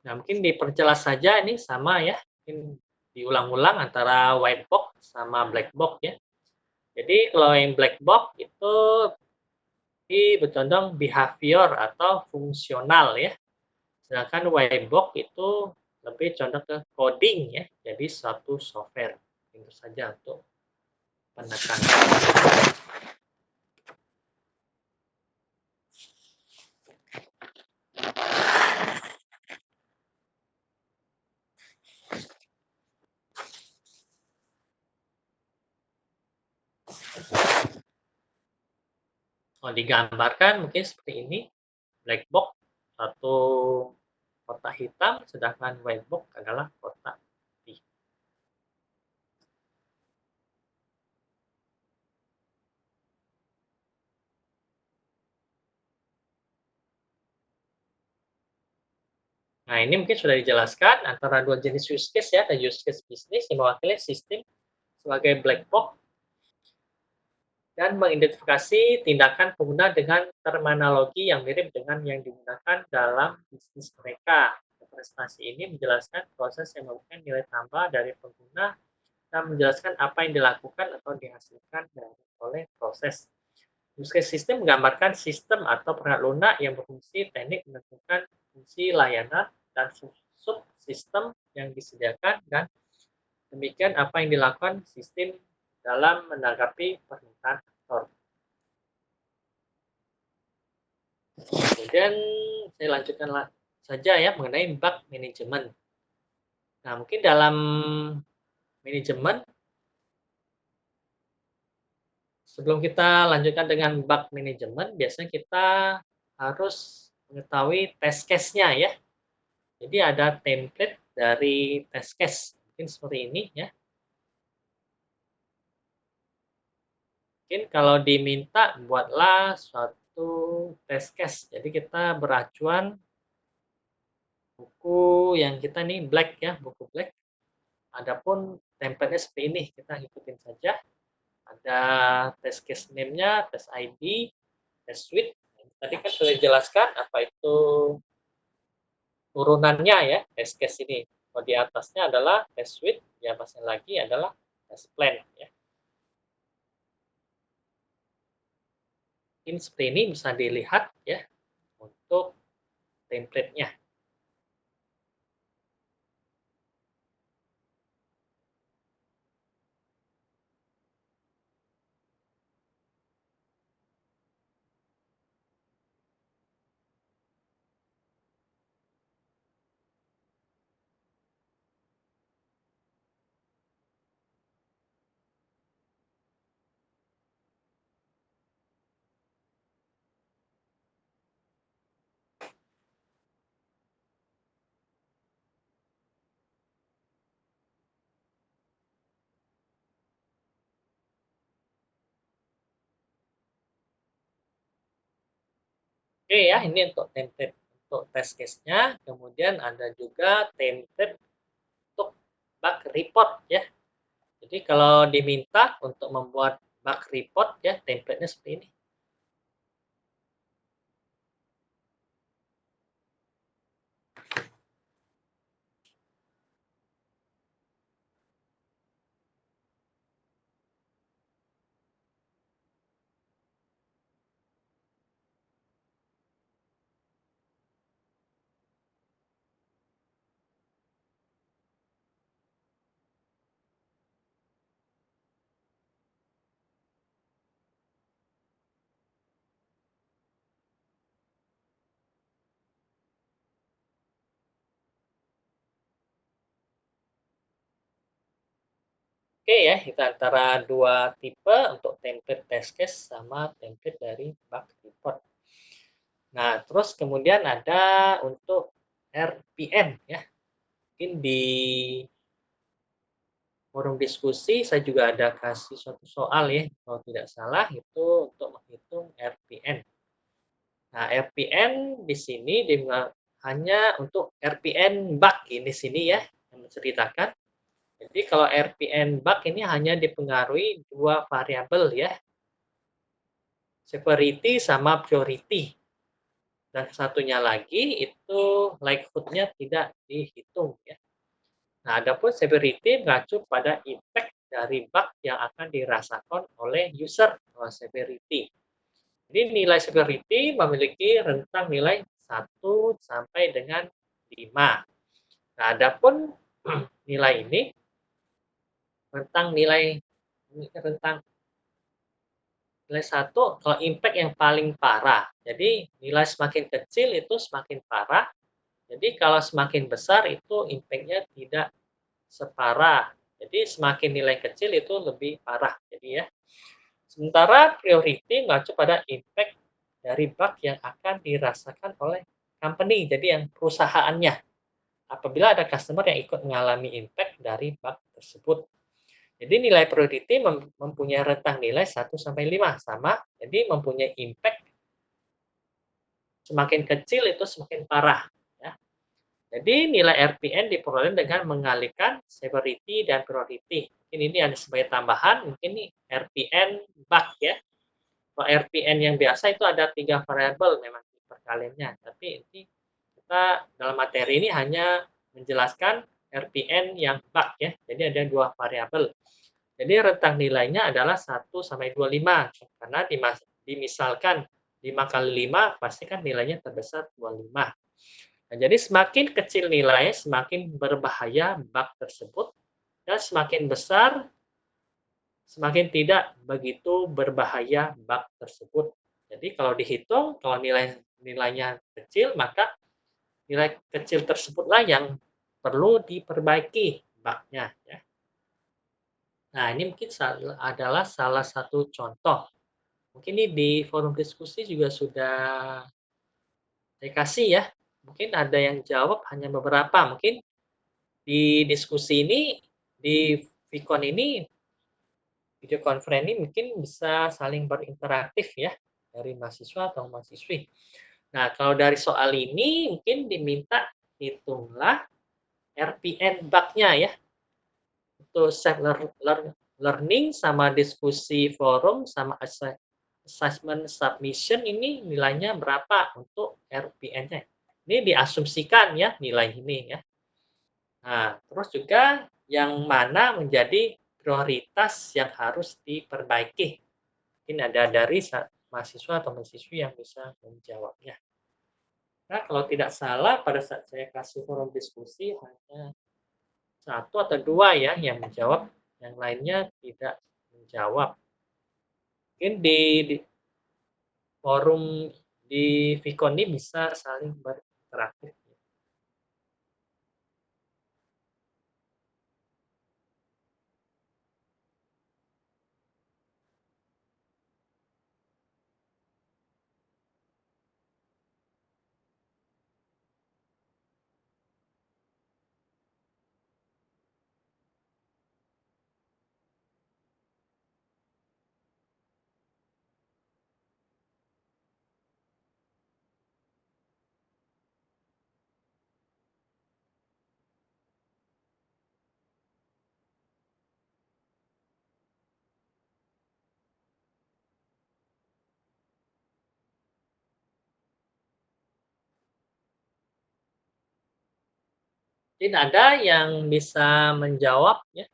Nah, mungkin diperjelas saja ini sama ya, mungkin diulang-ulang antara white box sama black box ya. Jadi kalau yang black box itu bercondong behavior atau fungsional ya. Sedangkan white box itu lebih condong ke coding ya. Jadi suatu software. Itu saja untuk penekanan. Kalau digambarkan mungkin seperti ini. Black box satu kotak hitam, sedangkan white box adalah kotak putih. Nah, ini mungkin sudah dijelaskan antara dua jenis use case ya, ada use case bisnis yang mewakili sistem sebagai black box dan mengidentifikasi tindakan pengguna dengan terminologi yang mirip dengan yang digunakan dalam bisnis mereka. Prestasi ini menjelaskan proses yang memberikan nilai tambah dari pengguna dan menjelaskan apa yang dilakukan atau dihasilkan oleh proses. Use case system menggambarkan sistem atau perangkat lunak yang berfungsi teknik menentukan fungsi layanan dan subsistem yang disediakan dan demikian apa yang dilakukan sistem dalam menanggapi permintaan aktor. Kemudian saya lanjutkan saja ya mengenai bug management. Nah, mungkin dalam manajemen sebelum kita lanjutkan dengan bug management, biasanya kita harus mengetahui test case-nya ya. Jadi ada template dari test case. Mungkin seperti ini ya. Mungkin kalau diminta buatlah suatu test case. Jadi kita beracuan buku yang kita nih black ya, buku black. Adapun template-nya seperti ini, kita ikutin saja. Ada test case name-nya, test ID, test suite. Tadi kan sudah dijelaskan apa itu turunannya ya, test case ini. Kalau di atasnya adalah test suite, di atasnya lagi adalah test plan ya. Ini seperti ini bisa dilihat ya untuk template-nya. Oke ya, ini untuk template untuk test case-nya. Kemudian ada juga template untuk bug report ya. Jadi kalau diminta untuk membuat bug report ya, template-nya seperti ini. Oke ya, kita antara dua tipe untuk template test case sama template dari bug report. Nah, terus kemudian ada untuk RPM ya. Mungkin di forum diskusi saya juga ada kasih suatu soal ya, kalau tidak salah itu untuk menghitung RPM. Nah, RPM di sini hanya untuk RPM bug ini sini ya, yang menceritakan. Jadi kalau RPM bug ini hanya dipengaruhi dua variabel ya, severity sama purity. Dan satunya lagi itu likelihood-nya tidak dihitung ya. Nah, adapun severity mengacu pada impact dari bug yang akan dirasakan oleh user atau severity. Jadi nilai severity memiliki rentang nilai 1 sampai dengan 5. Nah, adapun nilai ini rentang nilai rentang nilai 1 kalau impact yang paling parah. Jadi nilai semakin kecil itu semakin parah. Jadi kalau semakin besar itu impact-nya tidak separah. Jadi semakin nilai kecil itu lebih parah. Jadi ya. Sementara priority mengacu pada impact dari bug yang akan dirasakan oleh company, jadi yang perusahaannya. Apabila ada customer yang ikut mengalami impact dari bug tersebut. Jadi nilai priority mempunyai rentang nilai 1 sampai 5 sama. Jadi mempunyai impact semakin kecil itu semakin parah ya. Jadi nilai RPN diperoleh dengan mengalihkan severity dan priority. Mungkin ini ada sebagai tambahan, mungkin ini RPN bug ya. Kalau RPN yang biasa itu ada 3 variabel memang perkaliannya, tapi ini kita dalam materi ini hanya menjelaskan RPN yang bug ya. Jadi ada 2 variabel. Jadi rentang nilainya adalah 1 sampai 25 karena dimisalkan 5 kali 5 pasti kan nilainya terbesar 25. Nah, jadi semakin kecil nilainya semakin berbahaya bug tersebut dan semakin besar semakin tidak begitu berbahaya bug tersebut. Jadi kalau dihitung, kalau nilainya kecil, maka nilai kecil tersebutlah yang perlu diperbaiki bug-nya. Ya. Nah, ini mungkin adalah salah satu contoh. Mungkin ini di forum diskusi juga sudah saya kasih ya. Mungkin ada yang jawab hanya beberapa. Mungkin di diskusi ini, di Vicon ini, video conference ini mungkin bisa saling berinteraktif ya dari mahasiswa atau mahasiswi. Nah, kalau dari soal ini mungkin diminta hitunglah RPN bug-nya ya. Untuk self learning sama diskusi forum sama assessment submission ini nilainya berapa untuk RPN-nya. Ini diasumsikan ya nilai ini ya. Nah, terus juga yang mana menjadi prioritas yang harus diperbaiki. Mungkin ada dari mahasiswa atau mahasiswi yang bisa menjawabnya. Nah, kalau tidak salah pada saat saya kasih forum diskusi hanya 1 atau 2 ya yang menjawab, yang lainnya tidak menjawab. Mungkin di forum di Vicon ini bisa saling berinteraksi. Mungkin ada yang bisa menjawab ya.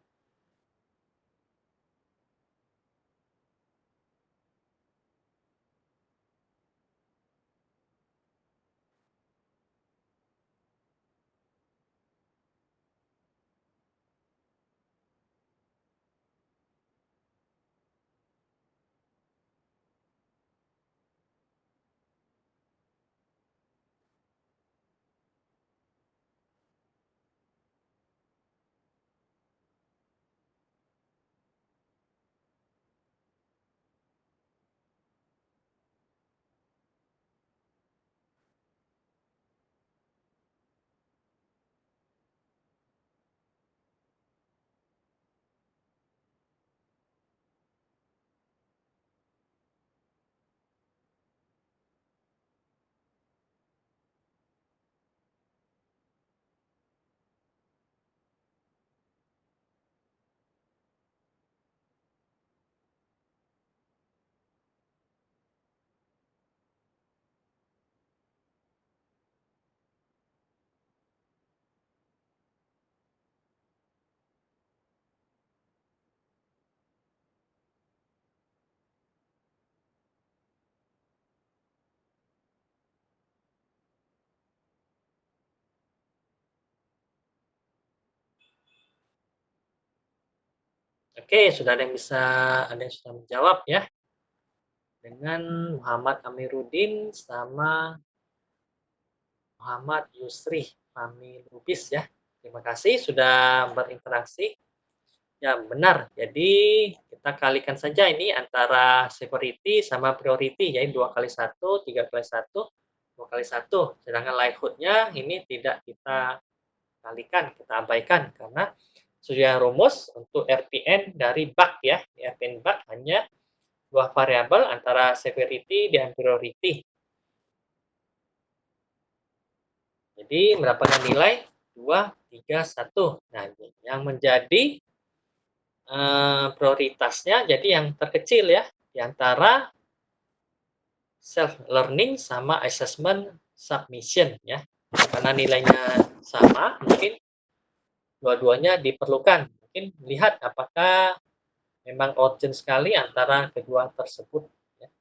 Oke, sudah ada yang sudah menjawab ya. Dengan Muhammad Amiruddin sama Muhammad Yusri Fahmi Lubis ya. Terima kasih sudah berinteraksi. Ya, benar. Jadi kita kalikan saja ini antara severity sama priority, yaitu 2 kali 1, 3 kali 1, 2 kali 1. Sedangkan likelihood-nya ini tidak kita kalikan, kita abaikan karena sudah rumus untuk RPN dari bug ya. RPN bug hanya 2 variabel antara severity dan priority. Jadi mendapatkan nilai 2, 3, 1. Nah, yang menjadi prioritasnya jadi yang terkecil ya, di antara self learning sama assessment submission ya. Karena nilainya sama, mungkin dua-duanya diperlukan. Mungkin lihat apakah memang urgent sekali antara kedua tersebut ya.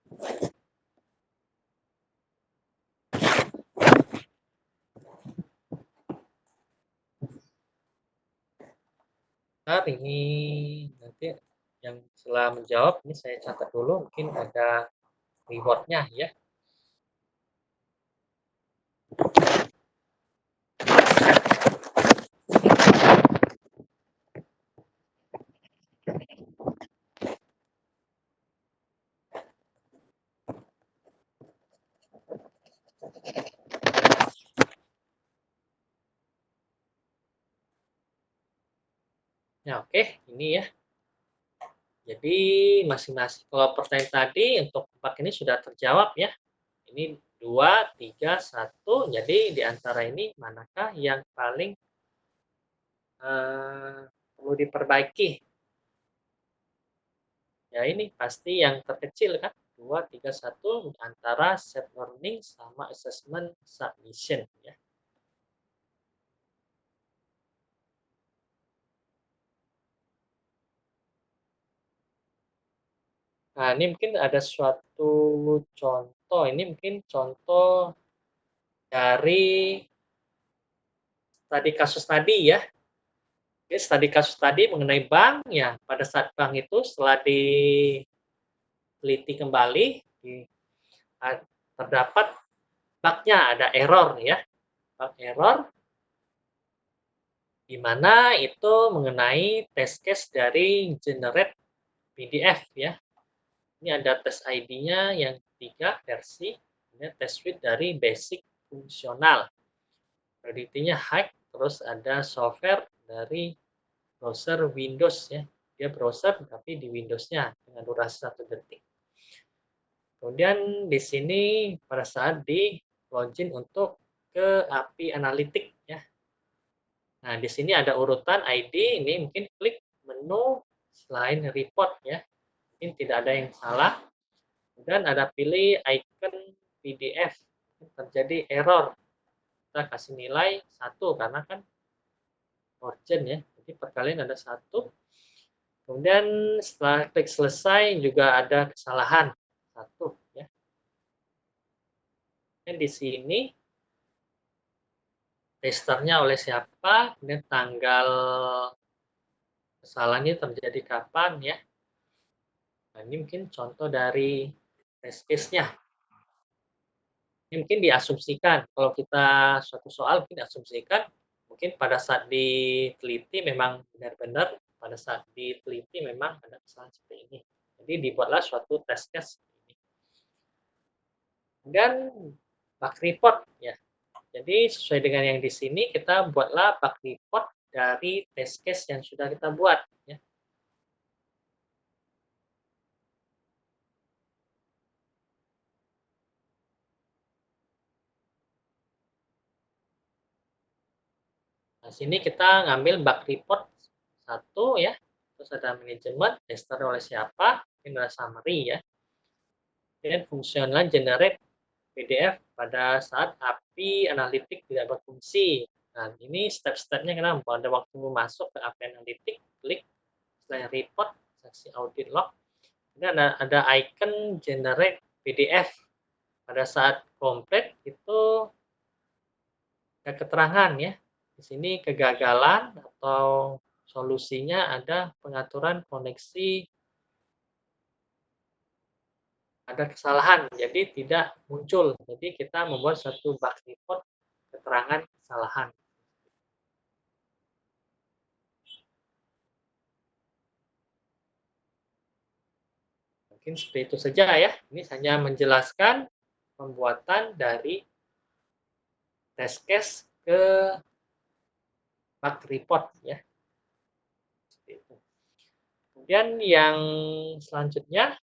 Nah, ini nanti yang setelah menjawab ini saya catat dulu, mungkin ada rewardnya ya. Ya, oke, ini ya. Jadi masing-masing kalau pertanyaan tadi untuk 4 ini sudah terjawab ya. Ini 2, 3, 1. Jadi di antara ini manakah yang paling perlu diperbaiki? Ya ini pasti yang terkecil kan. 2, 3, 1 antara self learning sama assessment submission ya. Nah, ini mungkin ada suatu contoh. Ini mungkin contoh dari tadi kasus tadi ya. Jadi studi kasus tadi mengenai bank ya. Pada saat bank itu setelah diteliti kembali, terdapat bug-nya, ada error ya. Bug error di mana itu mengenai test case dari generate PDF ya. Ini ada test ID-nya yang 3 versi, ini test suite dari basic fungsional. Priority-nya high, terus ada software dari browser Windows ya. Dia browser tapi di Windows-nya dengan durasi 1 detik. Kemudian di sini pada saat di login untuk ke API analitik ya. Nah, di sini ada urutan ID, ini mungkin klik menu selain report ya. Mungkin tidak ada yang salah. Kemudian ada pilih icon PDF. Terjadi error. Kita kasih nilai 1 karena kan urgent ya. Jadi perkalian ada 1. Kemudian setelah klik selesai juga ada kesalahan 1 ya. Dan di sini testernya oleh siapa, kemudian tanggal kesalahannya terjadi kapan ya. Nah, ini mungkin contoh dari test case-nya. Ini mungkin diasumsikan, kalau kita suatu soal mungkin diasumsikan, mungkin pada saat diteliti memang benar-benar, pada saat diteliti memang ada kesalahan seperti ini. Jadi dibuatlah suatu test case ini. Dan bug report ya. Jadi sesuai dengan yang di sini kita buatlah bug report dari test case yang sudah kita buat ya. Nah, sini kita ngambil bug report 1 ya. Terus ada manajemen, tester oleh siapa, ini ada summary ya. Dan fungsional generate PDF pada saat API analitik tidak berfungsi. Nah, ini step-stepnya kenapa? Pada waktu masuk ke API analitik, klik selain report, seksi audit log. Ini ada icon generate PDF. Pada saat komplit itu ada keterangan ya. Di sini kegagalan atau solusinya ada pengaturan koneksi, ada kesalahan, jadi tidak muncul. Jadi kita membuat satu bug report keterangan kesalahan. Mungkin seperti itu saja ya. Ini hanya menjelaskan pembuatan dari test case ke bug report ya. Seperti itu. Kemudian yang selanjutnya,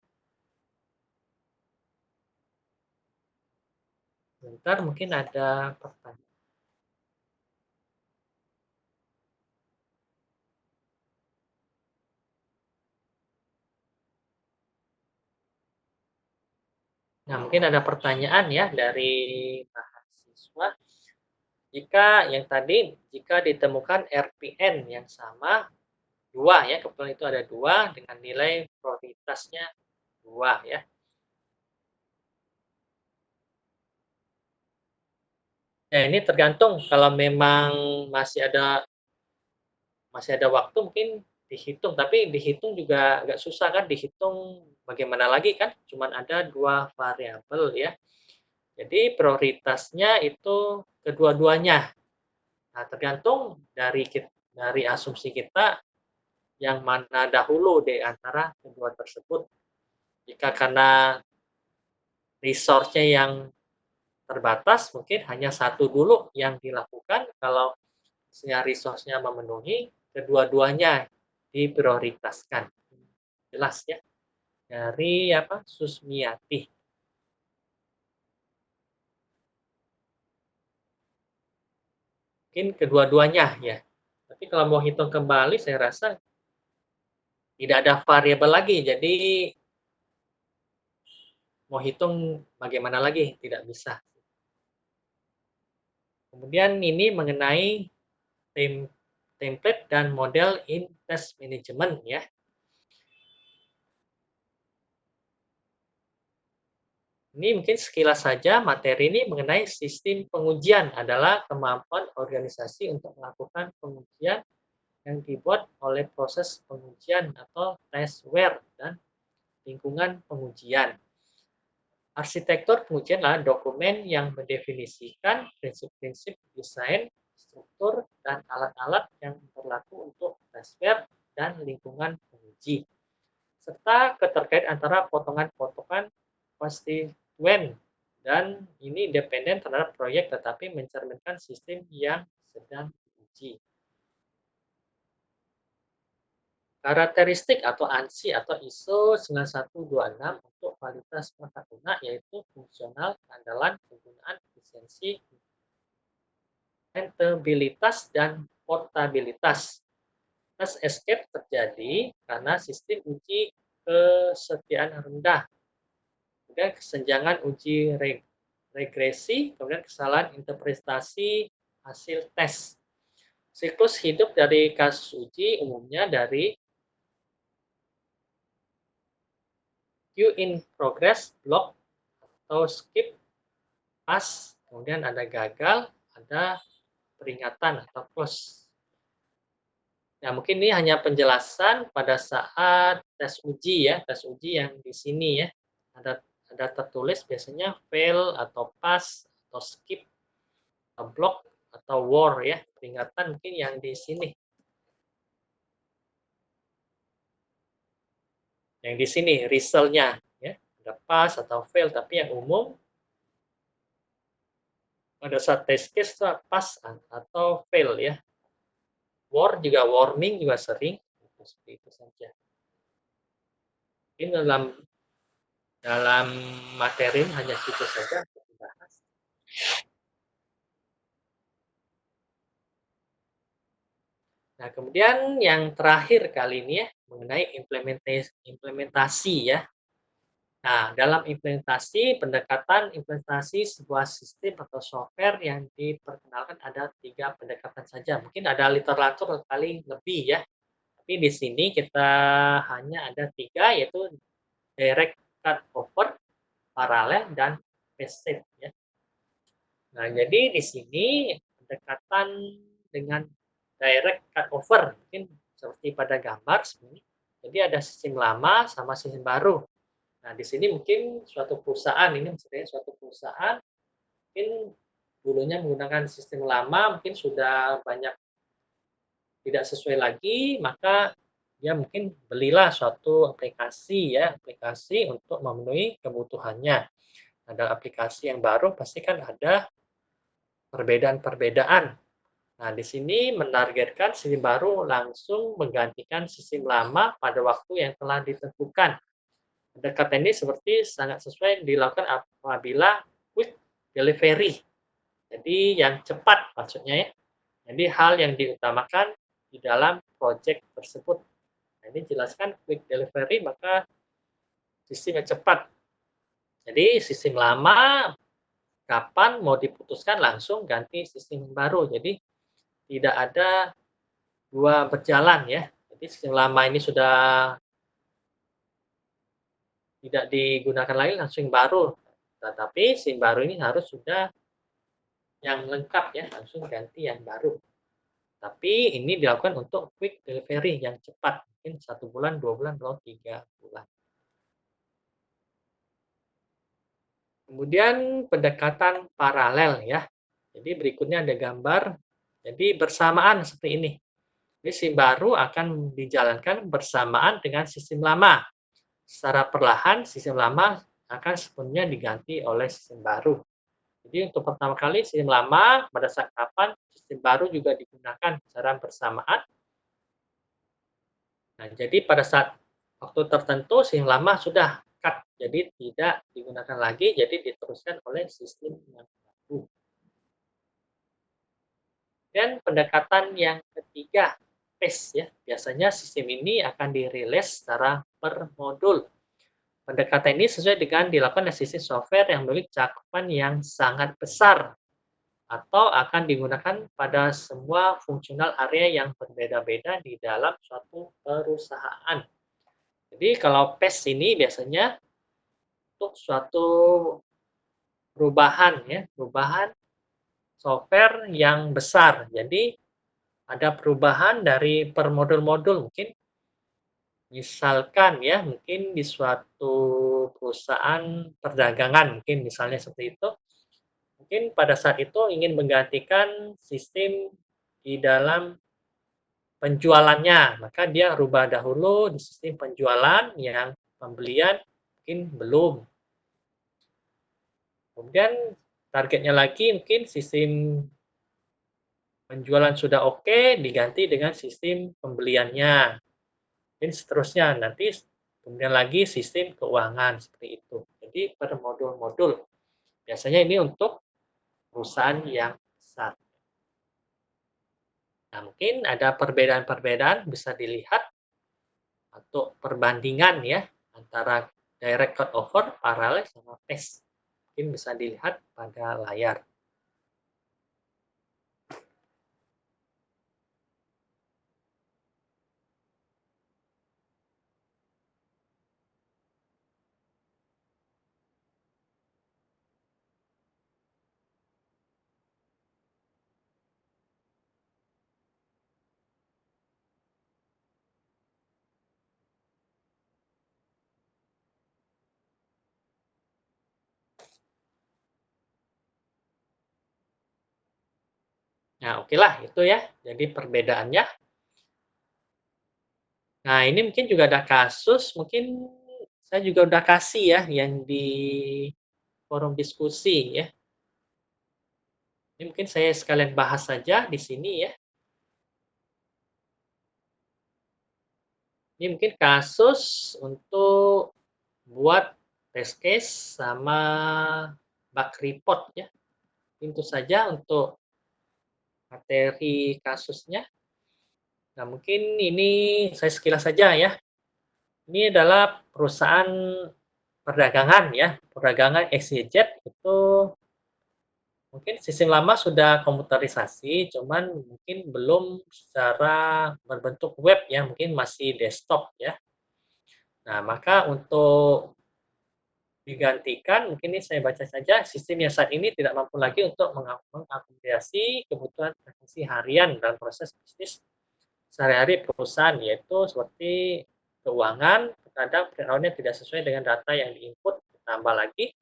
bentar mungkin ada pertanyaan. Nah, mungkin ada pertanyaan ya dari mahasiswa. Jika yang tadi, jika ditemukan RPN yang sama, 2 ya, kebetulan itu ada 2 dengan nilai prioritasnya 2 ya. Ya, ini tergantung kalau memang masih ada waktu mungkin dihitung, tapi dihitung juga agak susah kan, dihitung bagaimana lagi kan, cuman ada 2 variabel ya. Jadi prioritasnya itu kedua-duanya. Nah, tergantung dari asumsi kita yang mana dahulu di antara kedua tersebut. Jika karena resource-nya yang terbatas, mungkin hanya satu dulu yang dilakukan. Kalau resource-nya memenuhi, kedua-duanya diprioritaskan. Jelas ya. Dari Susmiati. Mungkin kedua-duanya ya. Tapi kalau mau hitung kembali, saya rasa tidak ada variabel lagi. Jadi mau hitung bagaimana lagi, tidak bisa. Kemudian ini mengenai template dan model in test management ya. Ini mungkin sekilas saja materi ini mengenai sistem pengujian adalah kemampuan organisasi untuk melakukan pengujian yang dibuat oleh proses pengujian atau testware dan lingkungan pengujian. Arsitektur pengujian adalah dokumen yang mendefinisikan prinsip-prinsip desain, struktur, dan alat-alat yang berlaku untuk testware dan lingkungan penguji, serta keterkaitan antara potongan-potongan konstituen, dan ini independen terhadap proyek tetapi mencerminkan sistem yang sedang diuji. Karakteristik atau ANSI atau ISO 9126 untuk kualitas perangkat lunak yaitu fungsional, keandalan, penggunaan, efisiensi, rentabilitas, dan portabilitas. Test escape terjadi karena sistem uji kesetiaan rendah, kemudian kesenjangan uji regresi, kemudian kesalahan interpretasi hasil tes. Siklus hidup dari kasus uji umumnya dari queue in progress, block, atau skip, pass, kemudian ada gagal, ada peringatan atau close. Nah, mungkin ini hanya penjelasan pada saat tes uji ya, tes uji yang di sini ya. Ada tertulis biasanya fail atau pass atau skip, atau block atau war ya. Peringatan mungkin yang di sini. Yang di sini result-nya ya, ada pass atau fail, tapi yang umum pada saat test case pass atau fail ya. War juga, warning juga sering, seperti itu saja. Ini dalam materi hanya itu saja untuk dibahas. Nah, kemudian yang terakhir kali ini ya, mengenai implementasi ya. Nah, dalam pendekatan implementasi sebuah sistem atau software yang diperkenalkan ada 3 pendekatan saja. Mungkin ada literatur kali lebih ya. Tapi di sini kita hanya ada 3, yaitu direct cut over, paralel, dan passive ya. Nah, jadi di sini pendekatan dengan direct cut over mungkin seperti pada gambar sebenarnya. Jadi ada sistem lama sama sistem baru. Nah, di sini mungkin suatu perusahaan, ini maksudnya suatu perusahaan mungkin dulunya menggunakan sistem lama, mungkin sudah banyak tidak sesuai lagi, maka dia mungkin belilah suatu aplikasi ya, aplikasi untuk memenuhi kebutuhannya. Ada aplikasi yang baru pasti kan ada perbedaan-perbedaan. Nah, di sini menargetkan sistem baru langsung menggantikan sistem lama pada waktu yang telah ditentukan. Pendekatan ini seperti sangat sesuai dilakukan apabila quick delivery. Jadi yang cepat maksudnya ya. Jadi hal yang diutamakan di dalam project tersebut. Nah, ini jelaskan quick delivery maka sistem yang cepat. Jadi sistem lama kapan mau diputuskan langsung ganti sistem baru. Jadi tidak ada dua berjalan ya. Jadi sistem lama ini sudah tidak digunakan lagi langsung yang baru. Tetapi sistem baru ini harus sudah yang lengkap ya, langsung ganti yang baru. Tapi ini dilakukan untuk quick delivery yang cepat, mungkin 1 bulan, 2 bulan, atau 3 bulan. Kemudian pendekatan paralel ya. Jadi berikutnya ada gambar. Jadi bersamaan seperti ini. Jadi sistem baru akan dijalankan bersamaan dengan sistem lama. Secara perlahan sistem lama akan sepenuhnya diganti oleh sistem baru. Jadi untuk pertama kali sistem lama pada saat kapan sistem baru juga digunakan secara bersamaan. Nah, jadi pada saat waktu tertentu sistem lama sudah cut, jadi tidak digunakan lagi, jadi diteruskan oleh sistem yang baru. Dan pendekatan yang ketiga, PACE ya. Biasanya sistem ini akan dirilis secara per modul. Pendekatan ini sesuai dengan dilakukan oleh sistem software yang memiliki cakupan yang sangat besar atau akan digunakan pada semua fungsional area yang berbeda-beda di dalam suatu perusahaan. Jadi kalau PACE ini biasanya untuk suatu perubahan ya, perubahan software yang besar. Jadi ada perubahan dari per modul-modul mungkin. Misalkan ya, mungkin di suatu perusahaan perdagangan, mungkin misalnya seperti itu. Mungkin pada saat itu ingin menggantikan sistem di dalam penjualannya, maka dia rubah dahulu di sistem penjualan yang pembelian mungkin belum. Kemudian targetnya lagi mungkin sistem penjualan sudah oke, diganti dengan sistem pembeliannya. Dan seterusnya, nanti kemudian lagi sistem keuangan seperti itu. Jadi per modul-modul. Biasanya ini untuk perusahaan yang besar. Nah, mungkin ada perbedaan-perbedaan bisa dilihat untuk perbandingan ya antara direct cut over, paralel sama PACE. Mungkin bisa dilihat pada layar. Nah, oke lah itu ya. Jadi perbedaannya. Nah, ini mungkin juga ada kasus, mungkin saya juga udah kasih ya yang di forum diskusi ya. Ini mungkin saya sekalian bahas saja di sini ya. Ini mungkin kasus untuk buat test case sama bug report ya. Tentu saja untuk materi kasusnya. Nah, mungkin ini saya sekilas saja ya. Ini adalah perusahaan perdagangan ya, perdagangan XYZ itu mungkin sistem lama sudah komputerisasi, cuman mungkin belum secara berbentuk web ya, mungkin masih desktop ya. Nah, maka untuk digantikan, mungkin ini saya baca saja, sistem yang saat ini tidak mampu lagi untuk mengakomodasi kebutuhan transaksi harian dalam proses bisnis sehari-hari perusahaan, yaitu seperti keuangan, terkadang print tidak sesuai dengan data yang diinput, ditambah lagi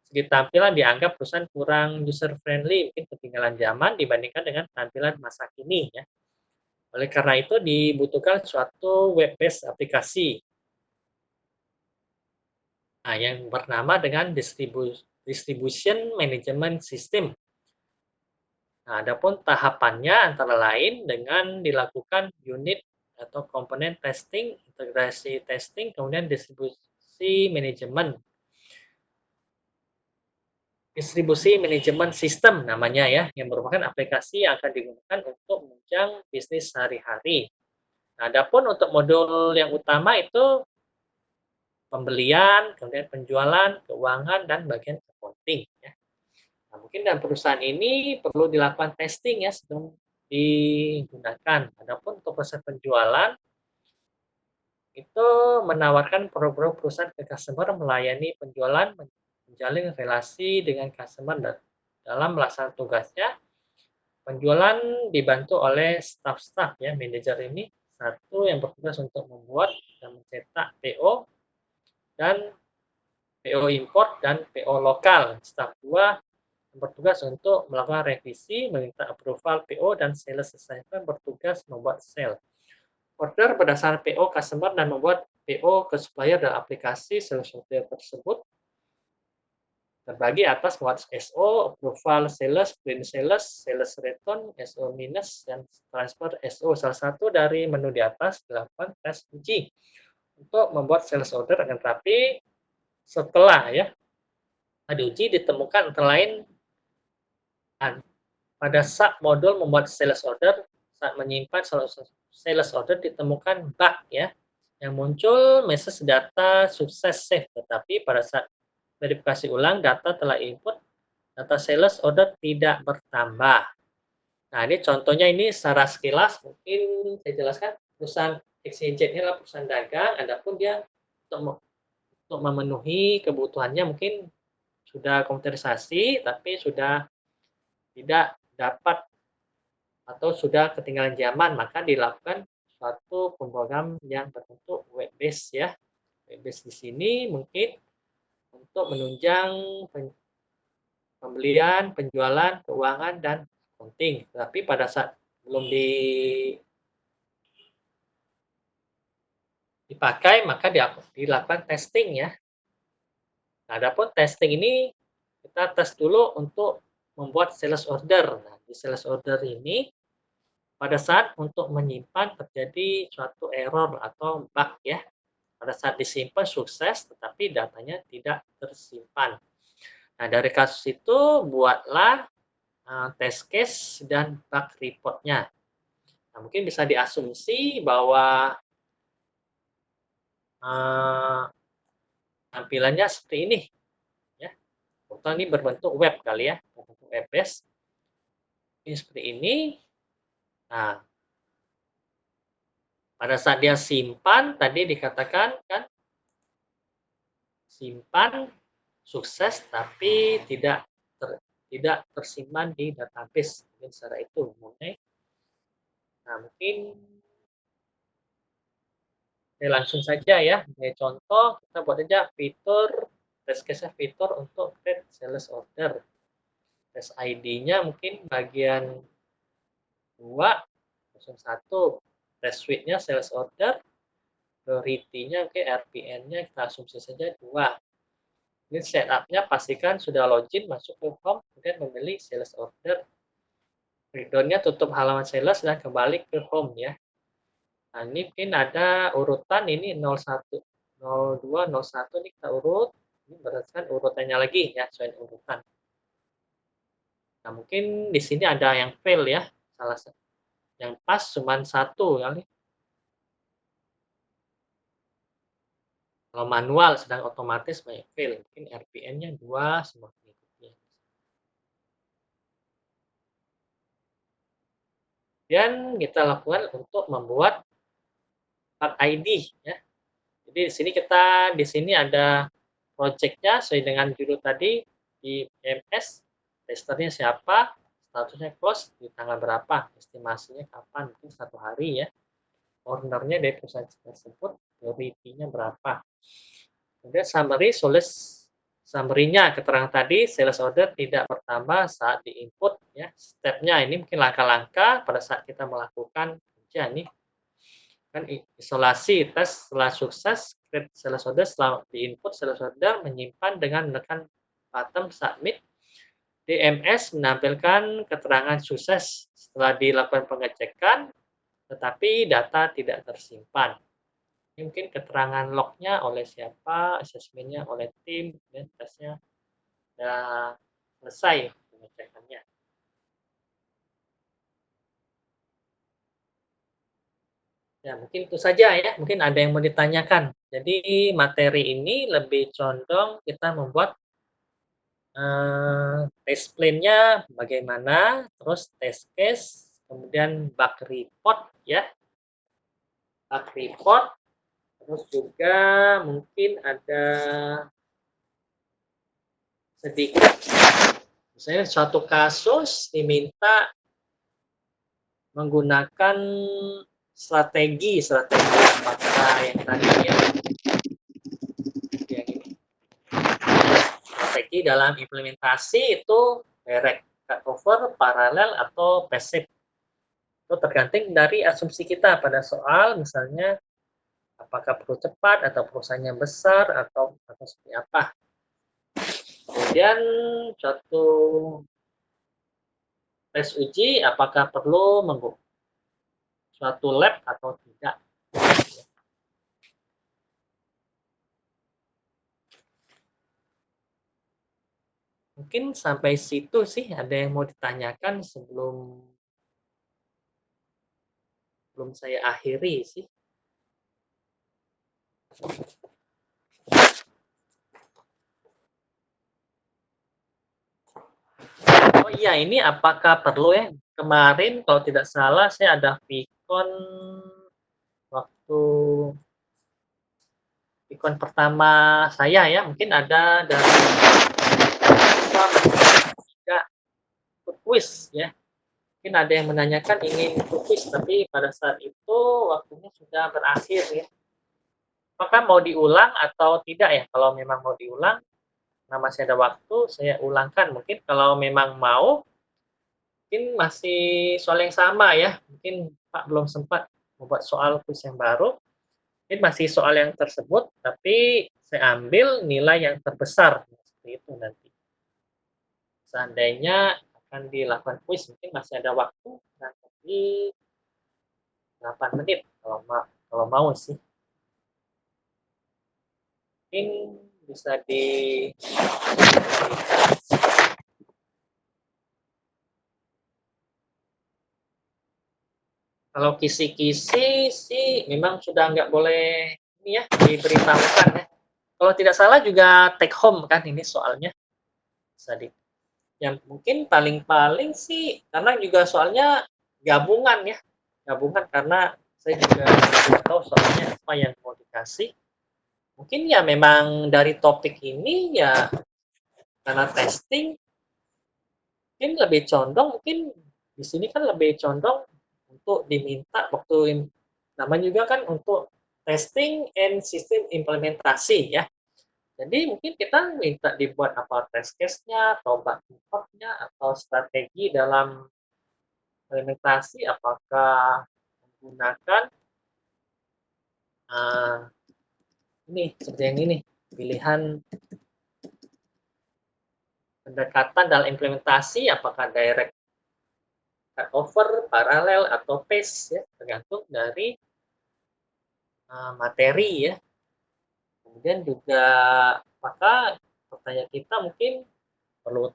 segi tampilan dianggap perusahaan kurang user friendly, mungkin ketinggalan zaman dibandingkan dengan tampilan masa kini ya. Oleh karena itu dibutuhkan suatu web-based aplikasi. Nah, yang bernama dengan Distribution Management System. Nah, adapun tahapannya antara lain dengan dilakukan unit atau komponen testing, integrasi testing, kemudian distribusi manajemen. Distribusi manajemen sistem namanya ya, yang merupakan aplikasi yang akan digunakan untuk menunjang bisnis sehari-hari. Nah, adapun untuk modul yang utama itu pembelian, kemudian penjualan, keuangan, dan bagian accounting ya. Nah, mungkin dalam perusahaan ini perlu dilakukan testing ya sebelum digunakan. Adapun untuk proses penjualan itu menawarkan produk perusahaan ke customer, melayani penjualan, menjalin relasi dengan customer dalam melaksanakan tugasnya. Penjualan dibantu oleh staf-staf ya, manajer ini satu yang bertugas untuk membuat dan mencetak PO dan PO import dan PO lokal. Staf 2 bertugas untuk melakukan revisi, meminta approval PO, dan sales assistant bertugas membuat sale order berdasarkan PO customer dan membuat PO ke supplier dan aplikasi sales software tersebut terbagi atas membuat SO, approval sales, print sales, sales return, SO minus, dan transfer SO. Salah satu dari menu di atas dilakukan tes uji untuk membuat sales order dengan rapi. Setelah ya diuji ditemukan antara lain pada saat modul membuat sales order, saat menyimpan sales order ditemukan bug ya, yang muncul message data sukses save, tetapi pada saat verifikasi ulang data telah input, data sales order tidak bertambah. Nah, ini contohnya ini secara sekilas mungkin saya jelaskan. Perusahaan XYZ ini adalah perusahaan dagang, adapun dia untuk memenuhi kebutuhannya mungkin sudah komputerisasi, tapi sudah tidak dapat atau sudah ketinggalan zaman, maka dilakukan suatu pemrogram yang berbentuk web based ya. Web based di sini mungkin untuk menunjang pembelian, penjualan, keuangan, dan accounting. Tapi pada saat belum dipakai, maka dilakukan testing ya. Nah, adapun testing ini kita tes dulu untuk membuat sales order. Nah, di sales order ini pada saat untuk menyimpan terjadi suatu error atau bug ya. Pada saat disimpan sukses, tetapi datanya tidak tersimpan. Nah, dari kasus itu buatlah test case dan bug report-nya. Nah, mungkin bisa diasumsi bahwa tampilannya seperti ini ya. Atau ini berbentuk web kali ya, berbentuk web based. Ini seperti ini. Nah, pada saat dia simpan tadi dikatakan kan simpan sukses tapi tidak tersimpan di database. Mungkin secara itu mulai. Nah, mungkin langsung saja ya. Sebagai contoh, kita buat aja fitur test case fitur untuk create sales order. Test ID-nya mungkin bagian 2, 01. Test suite-nya sales order. Priority-nya ke RPN-nya kita asumsi saja 2. Ini setup-nya pastikan sudah login, masuk ke home, kemudian memilih sales order. Breakdown-nya tutup halaman sales dan kembali ke home ya. Nah, ini mungkin ada urutan ini 01, 02, 01 ini kita urut. Ini berdasarkan urutannya lagi ya, sesuai urutan. Nah, mungkin di sini ada yang fail ya. Salah satu. Yang pas cuma 1 kali. Kalau manual sedang otomatis banyak fail. Mungkin RPN-nya 2 semua pengikutnya. Dan kita lakukan untuk membuat bug ID ya. Jadi di sini ada project-nya sesuai dengan judul tadi di MS, testernya siapa, statusnya close di tanggal berapa, estimasinya kapan, mungkin 1 hari ya. owner-nya dari perusahaan tersebut, priority-nya berapa. Kemudian summary-nya, keterangan tadi, sales order tidak bertambah saat di-input, ya. Step-nya ini mungkin langkah-langkah pada saat kita melakukan kerja nih. Kan isolasi tes setelah sukses, create sales order setelah di-input sales order menyimpan dengan menekan button submit. DMS menampilkan keterangan sukses setelah dilakukan pengecekan, tetapi data tidak tersimpan. Ini mungkin keterangan lognya oleh siapa, asesmennya oleh tim, dan tesnya sudah selesai pengecekannya. Ya, mungkin itu saja ya. Mungkin ada yang mau ditanyakan. Jadi materi ini lebih condong kita membuat test plan-nya bagaimana, terus test case, kemudian bug report ya. Bug report, terus juga mungkin ada sedikit, misalnya suatu kasus diminta menggunakan strategi apakah yang tadi ya, yang ini. Strategi dalam implementasi itu direct cutover, paralel, atau passive. Itu tergantung dari asumsi kita pada soal, misalnya apakah perlu cepat atau perusahaannya besar atau seperti apa. Kemudian suatu tes uji apakah perlu suatu lab atau tidak. Mungkin sampai situ sih, ada yang mau ditanyakan sebelum saya akhiri sih. Oh iya, ini apakah perlu ya? Kemarin kalau tidak salah saya ada Vicon waktu Vicon pertama saya ya, mungkin ada dari juga quiz ya. Mungkin ada yang menanyakan ingin quiz, tapi pada saat itu waktunya sudah berakhir ya. Apakah mau diulang atau tidak ya? Kalau memang mau diulang, nah masih ada waktu, saya ulangkan. Mungkin kalau memang mau, mungkin masih soal yang sama ya. Mungkin Pak belum sempat membuat soal quiz yang baru. Ini masih soal yang tersebut, tapi saya ambil nilai yang terbesar. Seperti itu nanti. Seandainya akan dilakukan quiz, mungkin masih ada waktu, nanti 8 menit kalau mau sih. Mungkin bisa kalau kisi-kisi sih memang sudah nggak boleh ini ya diberitahukan ya. Kalau tidak salah juga take home kan ini soalnya. Yang mungkin paling-paling sih karena juga soalnya gabungan ya. Gabungan karena saya juga tidak tahu soalnya apa yang mau dikasih. Mungkin ya memang dari topik ini ya karena testing mungkin lebih condong, mungkin di sini kan lebih condong untuk diminta waktu namanya juga kan untuk testing and system implementasi ya. Jadi mungkin kita minta dibuat apa test case-nya atau bug report-nya atau strategi dalam implementasi, apakah menggunakan ini seperti yang ini pilihan pendekatan dalam implementasi, apakah direct cutover, paralel, atau pace ya, tergantung dari materi ya. Kemudian juga apakah pertanyaan kita mungkin perlu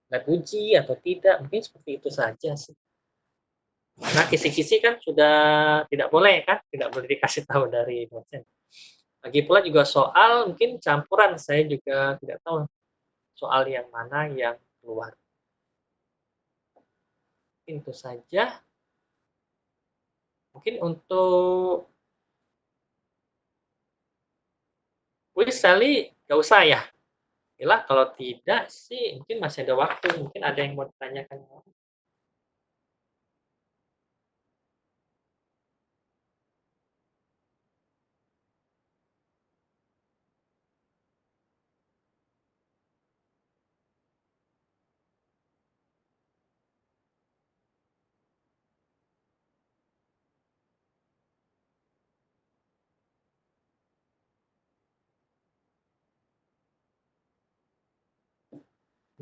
lab uji atau tidak, mungkin seperti itu saja sih. Nah, kisi-kisi kan sudah tidak boleh kan, tidak boleh dikasih tahu dari dosen. Lagi pula juga soal mungkin campuran, saya juga tidak tahu soal yang mana yang keluar. Mungkin itu saja. Mungkin untuk kuis Sally nggak usah ya. Bila kalau tidak sih mungkin masih ada waktu, mungkin ada yang mau ditanyakan.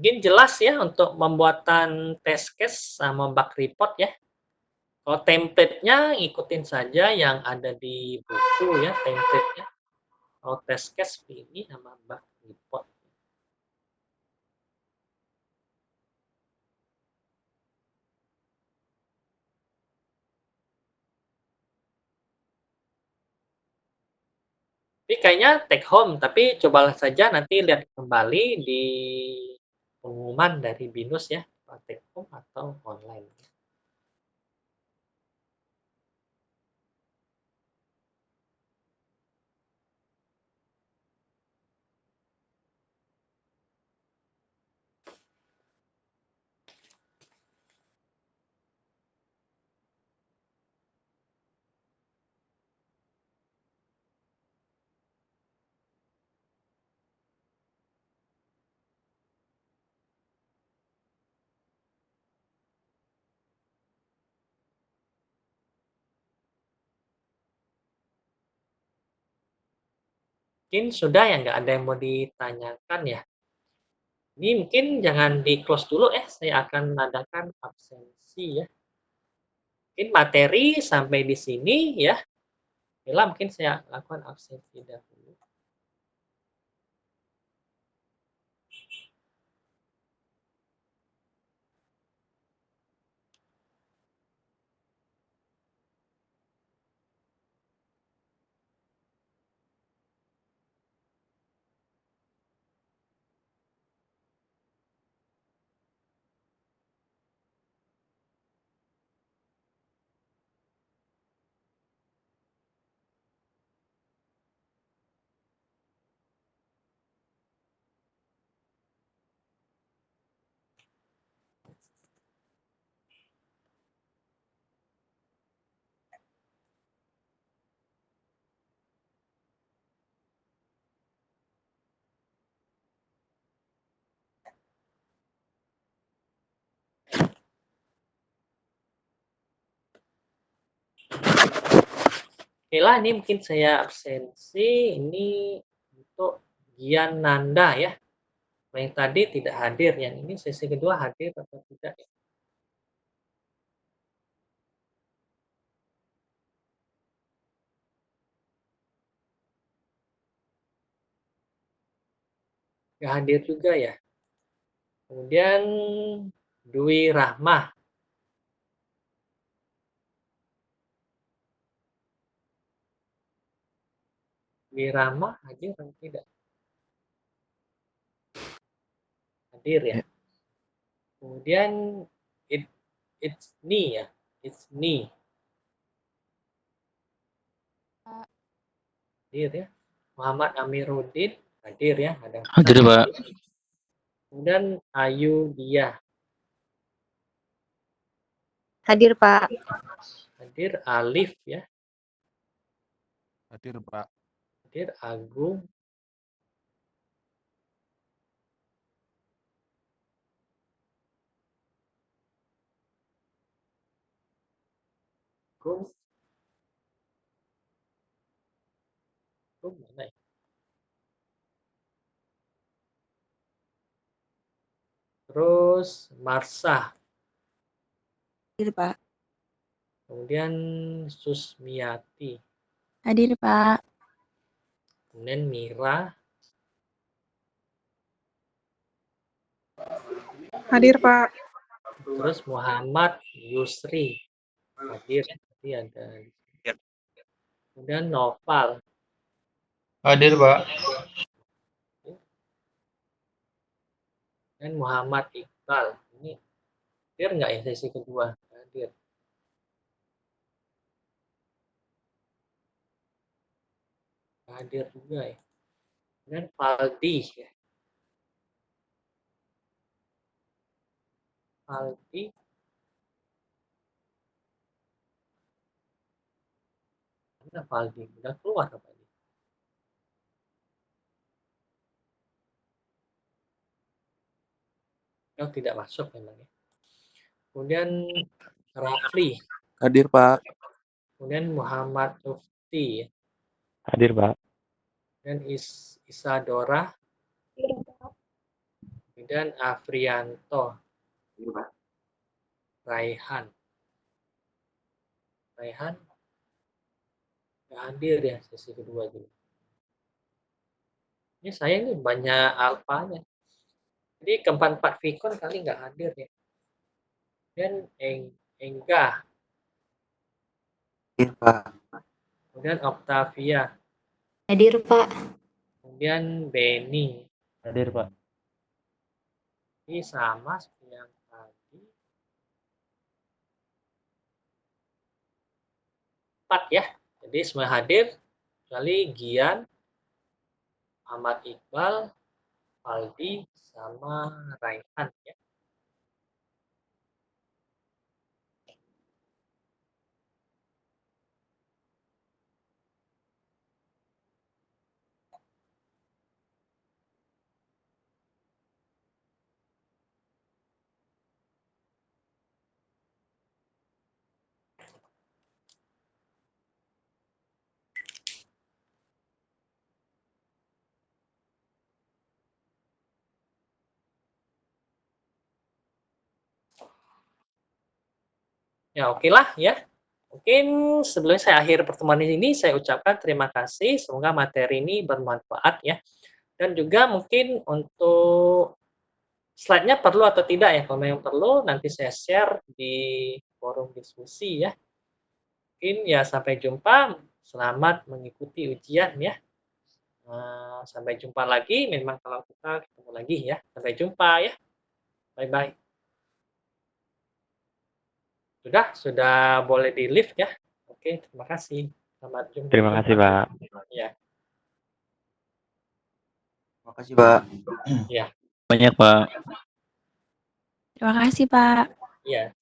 Mungkin jelas ya untuk pembuatan test case sama bug report ya. Kalau template-nya ikutin saja yang ada di buku ya, template-nya. Kalau test case pilih sama bug report. Tapi kayaknya take home, tapi cobalah saja nanti lihat kembali di pengumuman dari BINUS ya, take home atau online. Mungkin sudah ya, nggak ada yang mau ditanyakan ya. Ini mungkin jangan di-close dulu saya akan adakan absensi ya. Mungkin materi sampai di sini ya. Bila mungkin saya lakukan absensi dahulu. Oke lah, ini mungkin saya absensi. Ini untuk Gian Nanda ya. Yang tadi tidak hadir, yang ini sesi kedua hadir atau tidak ya? Nggak hadir juga ya. Kemudian Dwi Rahmah. Dwi Rahmah hadir atau tidak? Hadir ya. Kemudian it's me ya. It's me. Hadir ya. Muhammad Amiruddin hadir ya. Hadir, Pak. Kemudian Ayu Dia. Hadir, Pak. Hadir Alif ya. Hadir, Pak. Hadir Agung. Agung. Agung mana ya? Terus Marsha. Hadir, Pak. Kemudian Susmiati. Hadir, Pak. Kemudian Mira. Hadir, Pak. Terus Muhammad Yusri. Hadir. Tadi ada. Kemudian Noval. Hadir, Pak. Dan Muhammad Iqbal. Ini hadir nggak ya sesi kedua? Hadir. Hadir juga ya. Dan Faldi ya. Faldi. Mana Faldi? Udah keluar apa ini? Oh, tidak masuk memang ya. Kemudian Rafli. Hadir, Pak. Kemudian Muhammad Mufti ya. Hadir, Pak. Dan Isadora. Kemudian Afrianto, Hadir, Pak. Raihan. Raihan nggak hadir ya sesi kedua juga. Ini saya ini banyak alfanya. Jadi keempat-empat Vicon kali nggak hadir ya. Dan Engga, Hadir, Pak. kemudian Octavia, Hadir, Pak. kemudian Benny. Hadir, Pak. Ini sama seperti yang tadi. 4 ya. Jadi semua hadir kecuali Gian, Ahmad Iqbal, Aldi, sama Raihan ya. Ya oke lah ya. Mungkin sebelumnya saya akhir pertemuan ini saya ucapkan terima kasih. Semoga materi ini bermanfaat ya. Dan juga mungkin untuk slide-nya perlu atau tidak ya. Kalau memang perlu nanti saya share di forum diskusi ya. Mungkin ya sampai jumpa. Selamat mengikuti ujian ya. Sampai jumpa lagi. Memang kalau kita ketemu lagi ya. Sampai jumpa ya. Bye-bye. Sudah boleh di lift ya. Oke, terima kasih. Selamat jumpa. Terima kasih, Pak. Ya, Terima kasih, Pak. Banyak, Pak. Terima kasih, Pak. ya.